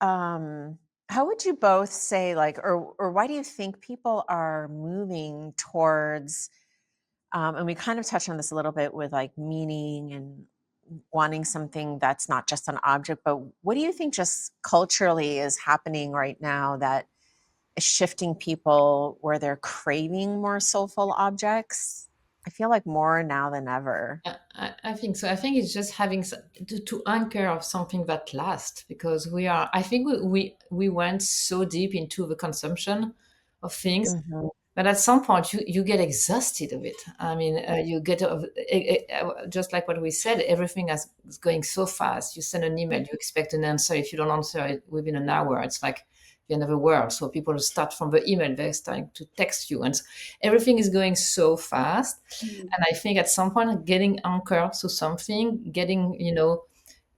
um, how would you both say, like, or why do you think people are moving towards, and we kind of touched on this a little bit with like meaning and wanting something that's not just an object, but what do you think just culturally is happening right now that is shifting people where they're craving more soulful objects? I feel like more now than ever. I think so. I think it's just having to anchor of something that lasts, because I think we went so deep into the consumption of things Hmm. but at some point you get exhausted of it. I mean, you get just like what we said, everything is going so fast. You send an email, you expect an answer. If you don't answer it within an hour, it's like the end of the world. So people start from the email, they're starting to text you, and everything is going so fast. Mm. And I think at some point getting anchored to something, getting,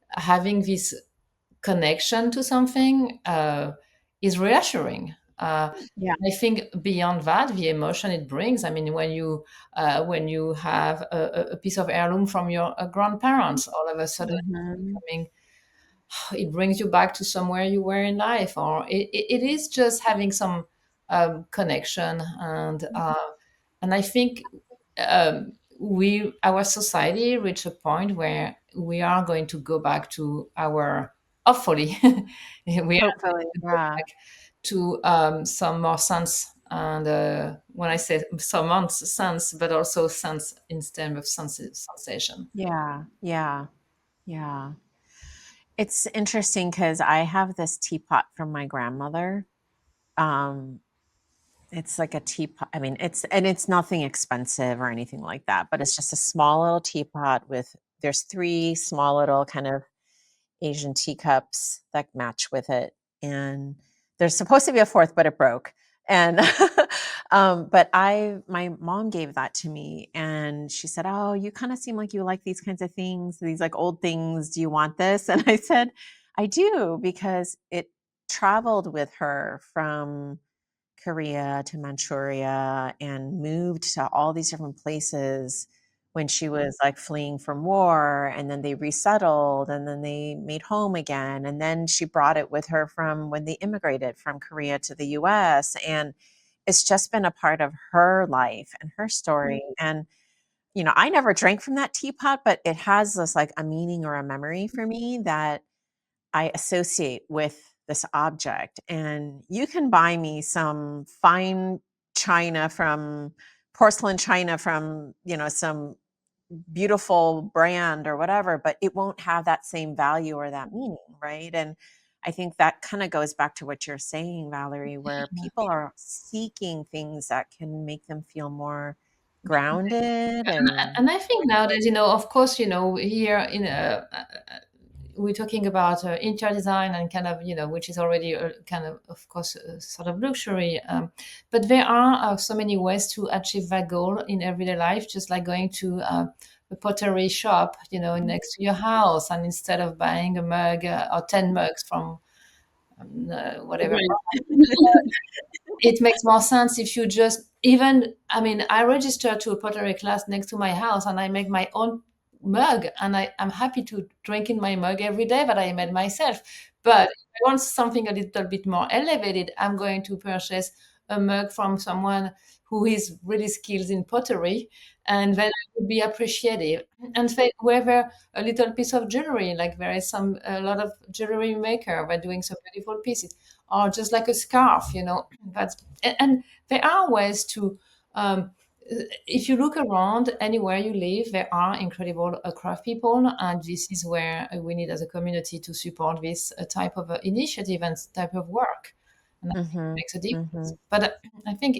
having this connection to something is reassuring. Yeah. I think beyond that, the emotion it brings. I mean, when you have a piece of heirloom from your grandparents, all of a sudden Hmm. becoming, it brings you back to somewhere you were in life, or it is just having some connection, and I think our society reached a point where we are going to go back to our, hopefully we are going Hopefully, to go yeah. back to some more sense, and when I say some more sense, but also sense instead of sensation. Yeah. Yeah. Yeah. It's interesting because I have this teapot from my grandmother. Um, it's like a teapot. I mean, it's nothing expensive or anything like that, but it's just a small little teapot with, there's three small little kind of Asian teacups that match with it. And there's supposed to be a fourth, but it broke. And but my mom gave that to me, and she said, "Oh, you kind of seem like you like these kinds of things, these like old things. Do you want this?" And I said, "I do," because it traveled with her from Korea to Manchuria and moved to all these different places when she was like fleeing from war, and then they resettled, and then they made home again, and then she brought it with her from when they immigrated from Korea to the US, and it's just been a part of her life and her story. And I never drank from that teapot, but it has this like a meaning or a memory for me that I associate with this object. And you can buy me some fine china from porcelain china from, some beautiful brand or whatever, but it won't have that same value or that meaning, right? And I think that kind of goes back to what you're saying, Valerie, where people are seeking things that can make them feel more grounded and And I think nowadays, of course, here in we're talking about interior design and kind of, which is already kind of course, a sort of luxury. But there are so many ways to achieve that goal in everyday life, just like going to a pottery shop, next to your house, and instead of buying a mug or 10 mugs from whatever, it makes more sense if you just even, I mean, I register to a pottery class next to my house and I make my own mug, and I'm happy to drink in my mug every day that I made myself. But if I want something a little bit more elevated, I'm going to purchase a mug from someone who is really skilled in pottery, and then it would be appreciated. And whether a little piece of jewelry, like there is a lot of jewelry maker by doing some beautiful pieces, or just like a scarf, that's and there are ways to um, if you look around anywhere you live, there are incredible craft people, and this is where we need as a community to support this type of initiative and type of work, and I think it mhm, makes a difference. mhm. But I think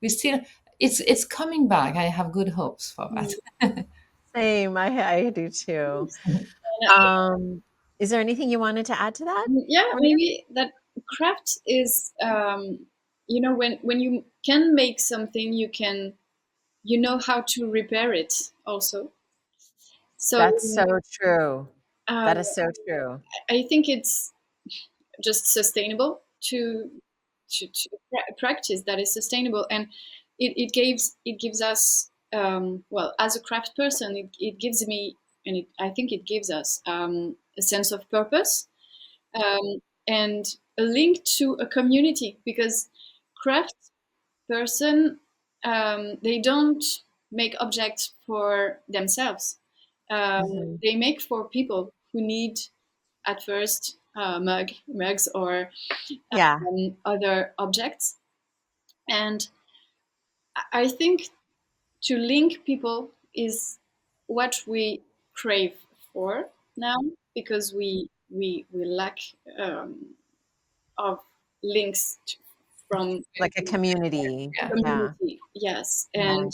we still it's coming back. I have good hopes for Mm. that. Same, I do too. And, Um, is there anything you wanted to add to that, yeah, Morgan? maybe that craft is, when you can make something, you know how to repair it also. So That's so true. uh, That is so true. I think it's just sustainable to practice that is sustainable, and it gives us, well, as a craft person, it gives me, and I think it gives us a sense of purpose, and a link to a community, because craft person, they don't make objects for themselves. Hmm. They make for people who need, at first, mugs or Yeah. other objects. And I think to link people is what we crave for now, because we lack of links from Like a community. Yeah. Yeah. community. Yes, Yeah. and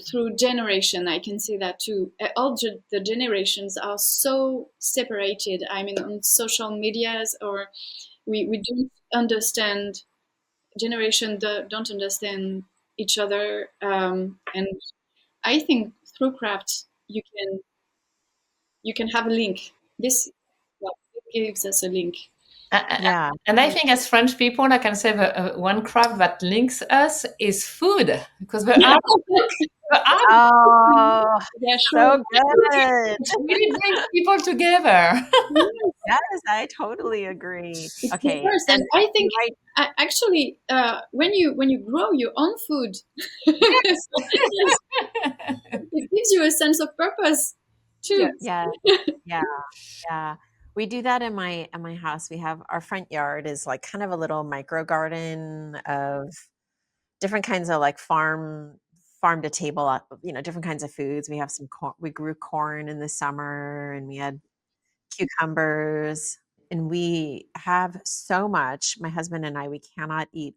through generation, I can see that too. All the generations are so separated. I mean, on social medias, or we don't understand, generation don't understand each other, and I think through craft you can have a link. This, well, it gives us a link. Yeah. And I think as French people, I can say the one craft that links us is food, because the art Oh, Yeah, sure. so good. really brings people together. Yes, Yes, I totally agree. it's the Okay. first, And and I you're think, right. actually, when you grow your own food, Yes. it gives you a sense of purpose too. Yeah. Yeah. Yeah. We do that in my house. We have our front yard is like kind of a little micro garden of different kinds of like farm to table, different kinds of foods. We have some corn. We grew corn in the summer, and we had cucumbers, and we have so much. My husband and I, we cannot eat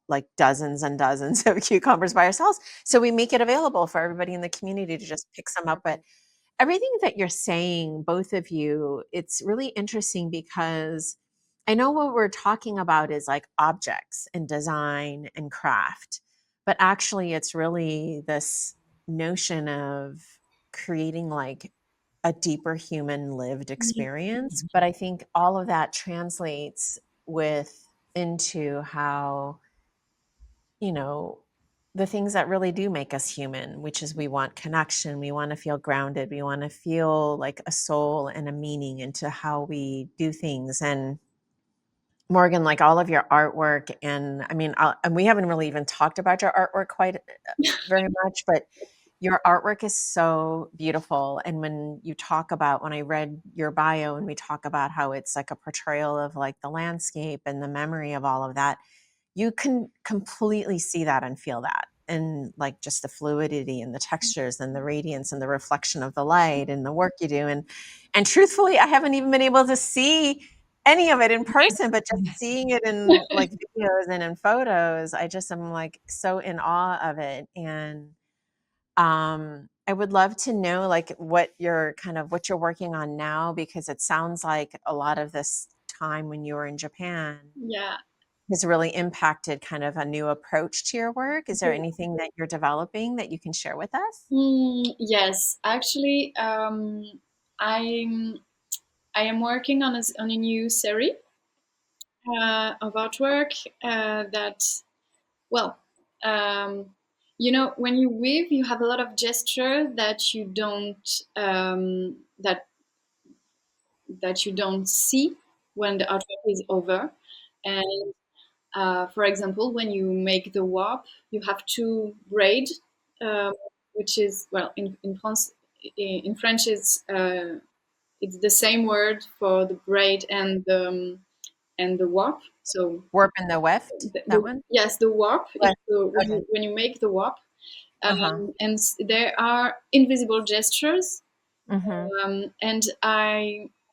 like dozens and dozens of cucumbers by ourselves. So we make it available for everybody in the community to just pick some up. But everything that you're saying, both of you, it's really interesting because I know what we're talking about is like objects and design and craft, but actually it's really this notion of creating like a deeper human lived experience. But I think all of that translates with into how, you know, the things that really do make us human, which is we want connection, we want to feel grounded, we want to feel like a soul and a meaning into how we do things. And Morgan, like all of your artwork, and I mean, and we haven't really even talked about your artwork quite very much, but your artwork is so beautiful. And when I read your bio and we talk about how it's like a portrayal of like the landscape and the memory of all of that, you can completely see that and feel that. And like just the fluidity and the textures and the radiance and the reflection of the light and the work you do. And truthfully, I haven't even been able to see any of it in person, but just seeing it in like videos and in photos, I just am like so in awe of it. And I would love to know like what you're working on now, because it sounds like a lot of this time when you were in Japan Yeah. has really impacted kind of a new approach to your work. Is there anything that you're developing that you can share with us? Yes, actually, I'm I am working on a new series of artwork, that, well, um, when you weave, you have a lot of gesture that you don't, that you don't see when the artwork is over. And for example, when you make the warp, you have to braid, um, which is, well, in French, it's the same word for the braid and the warp. So Warp and the Weft, that one? yes, the warp is Weft. when Okay. you make the warp, Uh-huh. and there are invisible gestures, Mm-hmm. and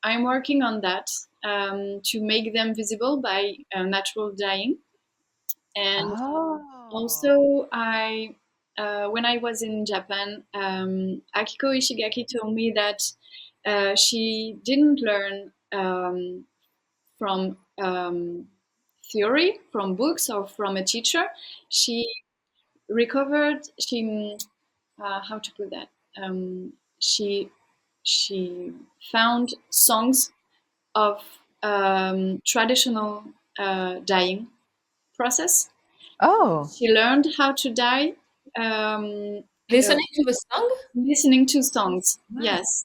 I'm working on that, to make them visible by natural dyeing. And Oh. also, when I was in Japan, Akiko Ishigaki told me that she didn't learn from theory from books or from a teacher. She recovered. She how to put that? She found songs of traditional dyeing process. Oh, She learned how to dye um, uh, Listening to a song? listening to songs. Wow. Yes,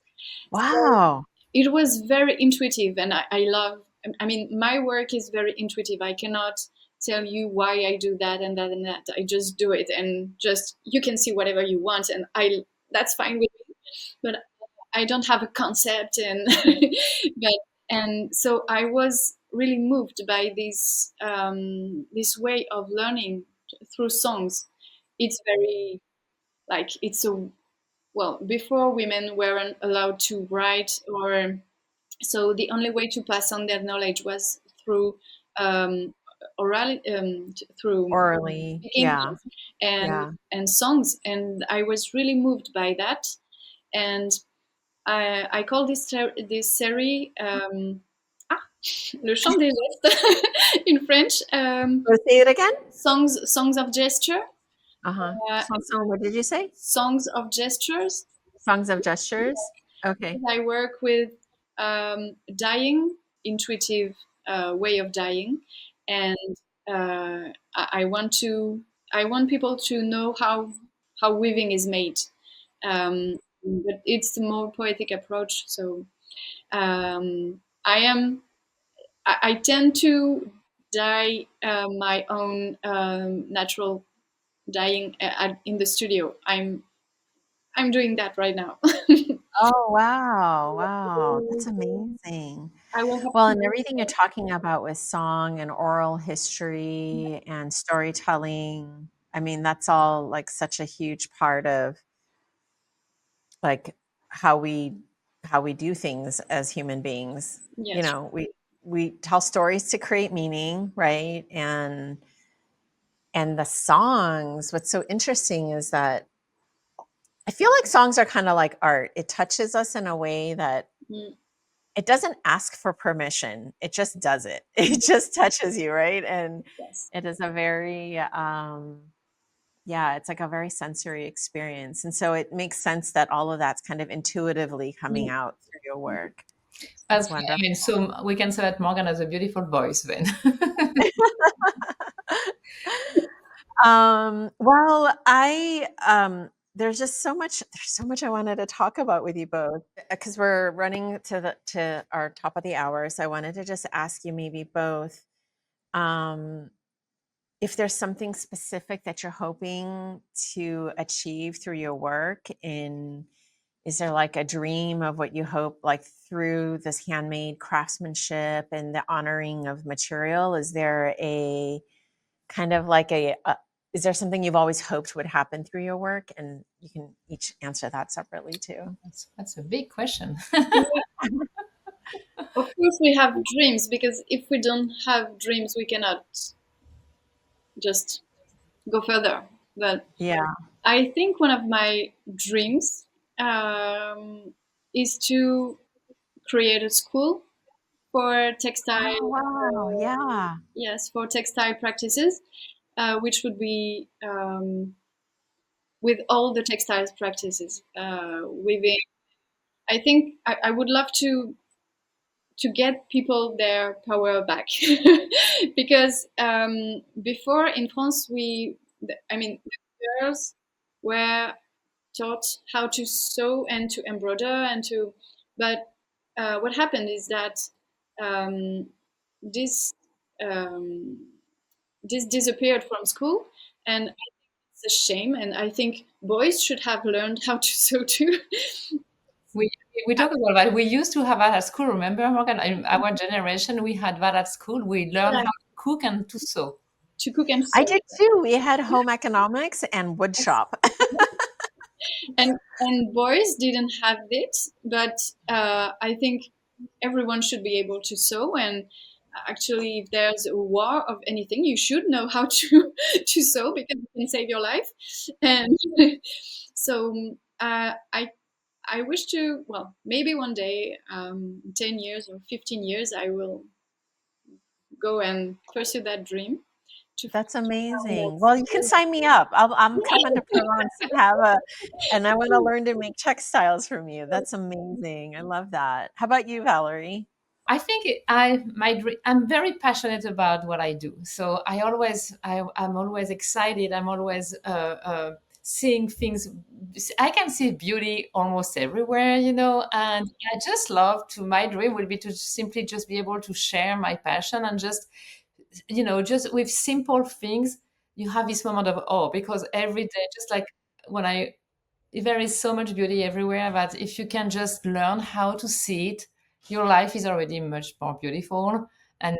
so wow. it was very intuitive, and I love. I mean, my work is very intuitive. I cannot tell you why I do that and that and that. I just do it, and just you can see whatever you want, and I that's fine with me. But I don't have a concept, and but and so I was really moved by this way of learning through songs. It's very like it's a well before women weren't allowed to write or so the only way to pass on their knowledge was through um, oral through Orally. speaking Yeah. Yeah. and songs, and I was really moved by that. And I call this series le chant des gestes in French, Say it again. songs of gesture, Uh-huh. uh, Chanson, what did you say? songs of gestures. Songs of gestures. Okay. I work with dyeing, intuitive way of dyeing, and I want to. I want people to know how weaving is made, but it's a more poetic approach. So I am. I tend to dye my own natural dyeing in the studio. I'm doing that right now. Oh, wow. Wow. That's amazing. I will have Well, to and do everything you're talking about with song and oral history and storytelling, I mean, that's all like such a huge part of like how we how we do things as human beings. You yes. know, we tell stories to create meaning, right? And the songs, what's so interesting is that I feel like songs are kind of like art. It touches us in a way that Mm, it doesn't ask for permission. It just does it. It just touches you, right? And yes. it is a very yeah, it's like a very sensory experience. And so it makes sense that all of that's kind of intuitively coming Mm. out through your work. That's Okay, I wonderful. mean, so we can say that Morgan has a beautiful voice then. Well, there's so much I wanted to talk about with you both because we're running to our top of the hour. So I wanted to just ask you maybe both um, if there's something specific that you're hoping to achieve through your work in is there like a dream of what you hope like through this handmade craftsmanship and the honoring of material? Is there a kind of like is there something you've always hoped would happen through your work? And you can each answer that separately too. That's a big question. Of course, we have dreams because if we don't have dreams, we cannot just go further. But Yeah. I think one of my dreams um, is to create a school for Oh, textile, wow. Yeah. yes, for textile practices, which would be with all the textiles practices, weaving. I think I would love to get people their power back because before in France I mean the girls were taught how to sew and to embroider and to but what happened is that um, this um, this disappeared from school, and it's a shame, and I think boys should have learned how to sew too. We we talk about that. We used to have that at school. Remember, Morgan? Our generation, we had that at school. We learned Yeah, how to cook and to sew. to cook and I sew. did too. We had home economics and wood shop. And boys didn't have it, but I think everyone should be able to sew. And actually, if there's a war of anything, you should know how to to sew because it can save your life. And so I wish to maybe one day, 10 years or 15 years, I will go and pursue that dream. To That's find that amazing. Well, you can sign me up. I'm coming to Provence and and I want to learn to make textiles from you. That's amazing. I love that. How about you, Valerie? I think I'm very passionate about what I do. So I'm always excited. I'm always seeing things. I can see beauty almost everywhere, and I just love to. My dream would be to simply just be able to share my passion and just, just with simple things, you have this moment of awe because every day, just like when there is so much beauty everywhere that if you can just learn how to see it, your life is already much more beautiful. And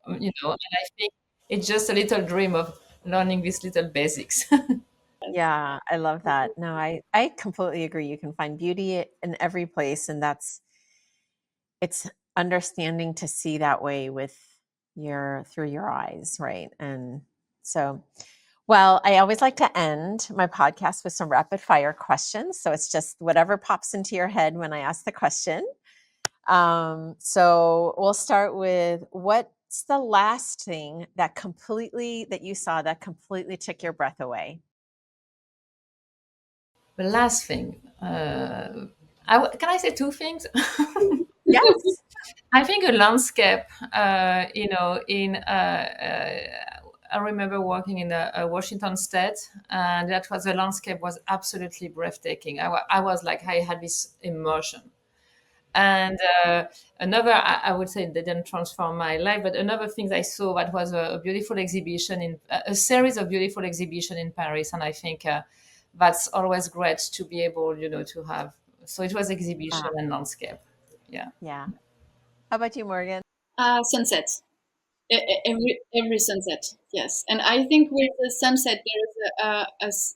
and I think it's just a little dream of learning these little basics. Yeah, I love that. No, I completely agree. You can find beauty in every place, and it's understanding to see that way with your through your eyes, right? And so, well, I always like to end my podcast with some rapid fire questions. So it's just whatever pops into your head when I ask the question. So we'll start with, what's the last thing that you saw that completely took your breath away? The last thing, can I say two things? Yes. I think a landscape, I remember working in Washington State, and the landscape was absolutely breathtaking. I was like, I had this immersion. And another, I would say, they didn't transform my life, but another thing I saw that was a beautiful exhibition in a series of beautiful exhibition in Paris, and I think that's always great to be able, to have. So it was exhibition Yeah. and landscape. Yeah. Yeah. How about you, Morgan? Sunset. Every sunset, yes. And I think with the sunset there is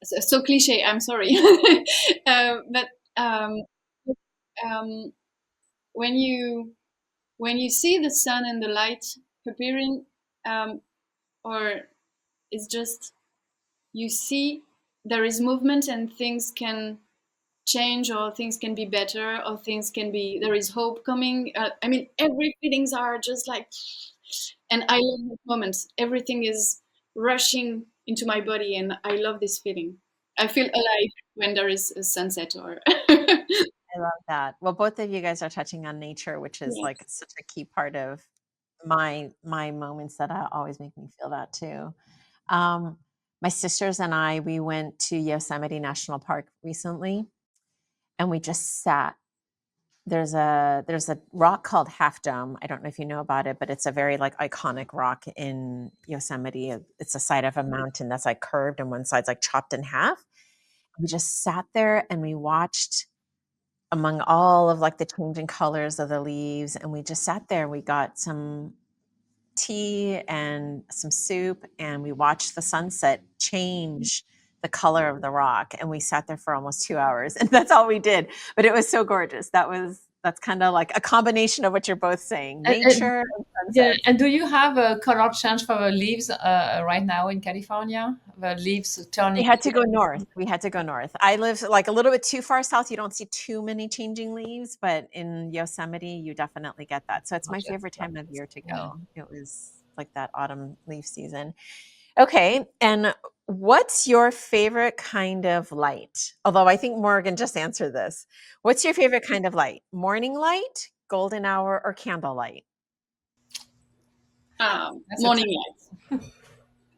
so cliche. I'm sorry, but um, when you see the sun and the light appearing, or it's just you see there is movement and things can change, or things can be better, or things can be, there is hope coming. I mean, every feelings are just like, and I love that moment. Everything is rushing into my body, and I love this feeling. I feel alive when there is a sunset, or I love that. Well, both of you guys are touching on nature, which is yes. like such a key part of my moments that always make me feel that too. Um, my sisters and I, we went to Yosemite National Park recently, and we just sat. There's a rock called Half Dome. I don't know if you know about it, but it's a very like iconic rock in Yosemite. It's the side of a mountain that's like curved, and one side's like chopped in half. We just sat there and we watched among all of like the changing colors of the leaves, and we just sat there. We got some tea and some soup, and we watched the sunset change the color of the rock, and we sat there for almost 2 hours, and that's all we did, but it was so gorgeous. That's kind of like a combination of what you're both saying, And, nature and yeah. sunsets. And do you have a color change for the leaves right now in California? The leaves We turning. had to go north. We had to go north. I live like a little bit too far south. You don't see too many changing leaves, but in Yosemite, you definitely get that. So it's my favorite time of year to Yeah. go. It was like that autumn leaf season. Okay. And what's your favorite kind of light? Although I think Morgan just answered this. What's your favorite kind of light? Morning light, golden hour, or candlelight? That's a Morning light.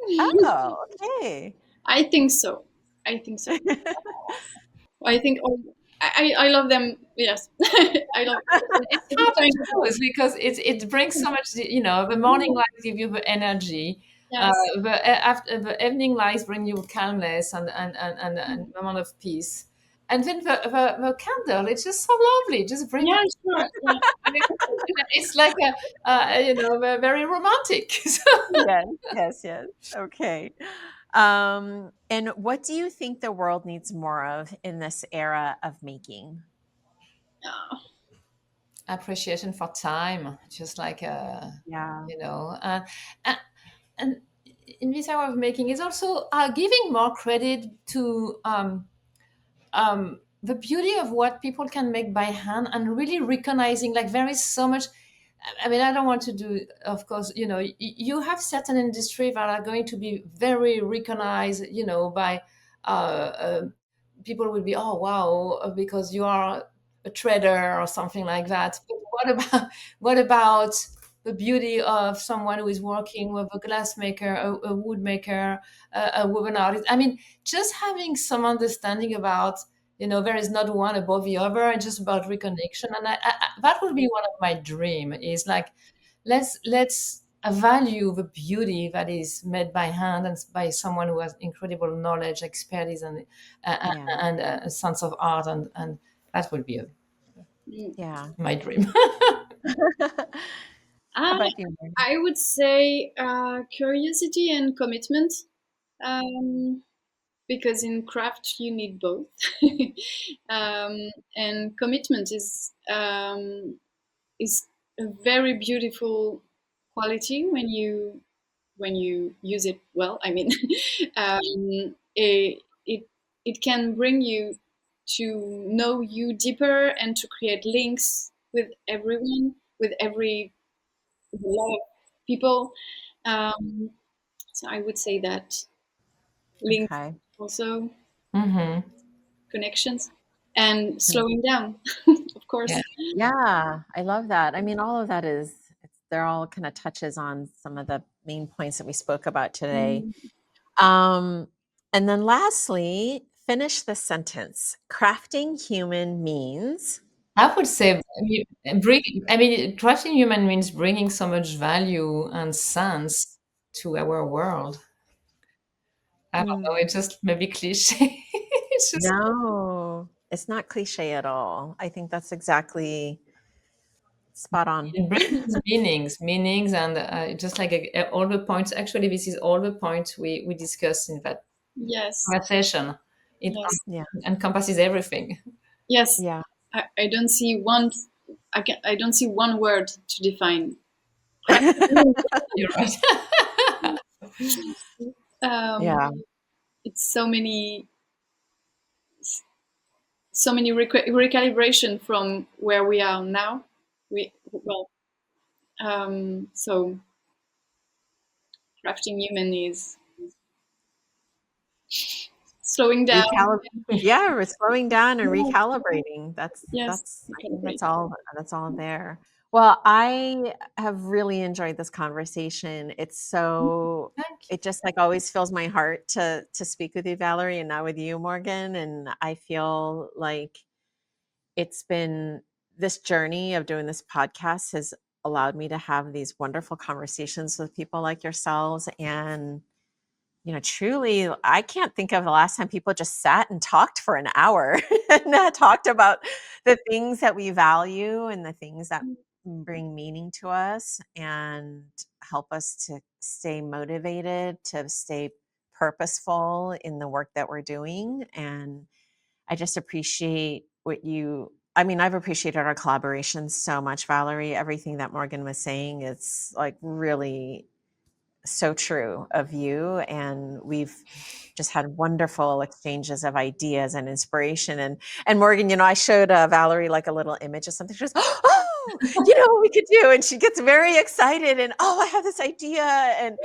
Oh, okay. I think so. I think so. I think I love them. Yes, I love It's every hard to kind of choose because it brings so much. The morning light. lights give you the energy. Yes. After the evening lights bring you calmness and moment of peace. And then the candle, it's just so lovely. It just bring Yeah, you. sure. Yeah. It's like very romantic. Yes, yes, yes. Okay. And what do you think the world needs more of in this era of making? Yeah. Appreciation for time, just like Yeah. you know, uh, and, and in this hour of making is also giving more credit to the beauty of what people can make by hand and really recognizing like there is so much. I mean, I don't want to do, of course, you have certain industry that are going to be very recognized, by uh, uh, people will be, oh, wow, because you are a trader or something like that. But what about, what about the beauty of someone who is working with a glass maker, a wood maker, a woven artist? I mean, just having some understanding about, there is not one above the other, and just about reconnection. And that would be one of my dream, is like, let's value the beauty that is made by hand and by someone who has incredible knowledge, expertise, Yeah. and a sense of art, and that would be Mm. Yeah. my dream. How Uh, about you, Morgan? I would say curiosity and commitment, um, because in craft you need both. um, and commitment is a very beautiful quality when you use it well. I mean, it it can bring you to know you deeper and to create links with everyone, with a lot of people. Um, so I would say that links, Okay. also Hmm. connections, and Mm. slowing down, of Yeah. course. Yeah, I love that. I mean, all of that is, they're all kind of touches on some of the main points that we spoke about today. Mm. Um, and then lastly, finish the sentence. Crafting human means. I would say, trusting human means bringing so much value and sense to our world. I don't know. Mm, It's just maybe cliche. It's just no, it's not cliche at all. I think that's exactly spot on. it brings meanings, and just like all the points. Actually, this is all the points we discussed in that Yes, conversation. It yes, Yeah. encompasses everything. yes. Yeah. I don't see one. I don't see one word to define crafting. You're right. um, Yeah. it's so many recalibration from where we are now. We well, so crafting human is slowing down. Yeah, we're slowing down and Yeah, recalibrating. yes, That's I think recalibrate. that's all there. Well, I have really enjoyed this conversation. Thank you. It just like always fills my heart to speak with you, Valerie, and now with you, Morgan. And I feel like it's been this journey of doing this podcast has allowed me to have these wonderful conversations with people like yourselves. And truly, I can't think of the last time people just sat and talked for an hour and talked about the things that we value and the things that bring meaning to us and help us to stay motivated, to stay purposeful in the work that we're doing. And I just appreciate I mean, I've appreciated our collaboration so much, Valerie. Everything that Morgan was saying, it's like really so true of you. And we've just had wonderful exchanges of ideas and inspiration. And Morgan, I showed Valerie like a little image of something. She goes, "Oh, what we could do," and she gets very excited. And I have this idea, and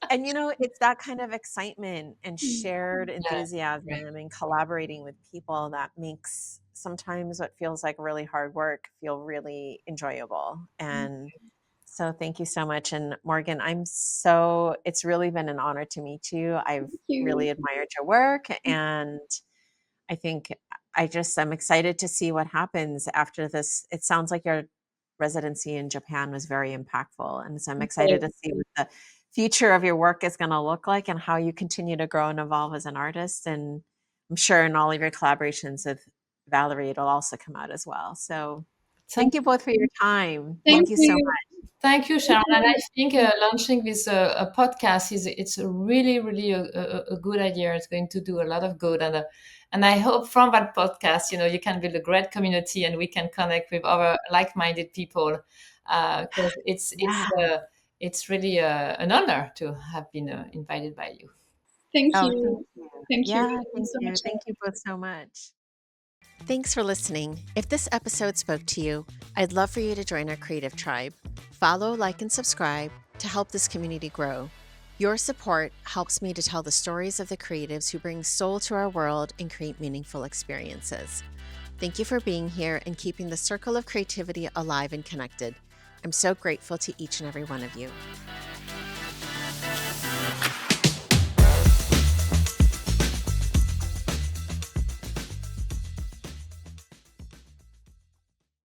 it's that kind of excitement and shared Yeah. Right. enthusiasm and collaborating with people that makes sometimes what feels like really hard work feel really enjoyable. And so thank you so much. And Morgan, it's really been an honor to meet you. I've Thank you. really admired your work. And I think I'm excited to see what happens after this. It sounds like your residency in Japan was very impactful. And so I'm excited to see what the future of your work is going to look like and how you continue to grow and evolve as an artist. And I'm sure in all of your collaborations with Valerie, it'll also come out as well. So Thank thank you both for your time. Thank Thank you so you. much. Thank you, Thank Sharon. And I you. think launching this a podcast it's a really, really a good idea. It's going to do a lot of good, and I hope from that podcast, you can build a great community, and we can connect with other like-minded people. Because Yeah. it's really an honor to have been invited by you. Thank Oh, thank you. you. Thank you. Yeah, Thank you thank so you. much. Thank you both so much. Thanks for listening. If this episode spoke to you, I'd love for you to join our creative tribe. Follow, like, and subscribe to help this community grow. Your support helps me to tell the stories of the creatives who bring soul to our world and create meaningful experiences. Thank you for being here and keeping the circle of creativity alive and connected. I'm so grateful to each and every one of you.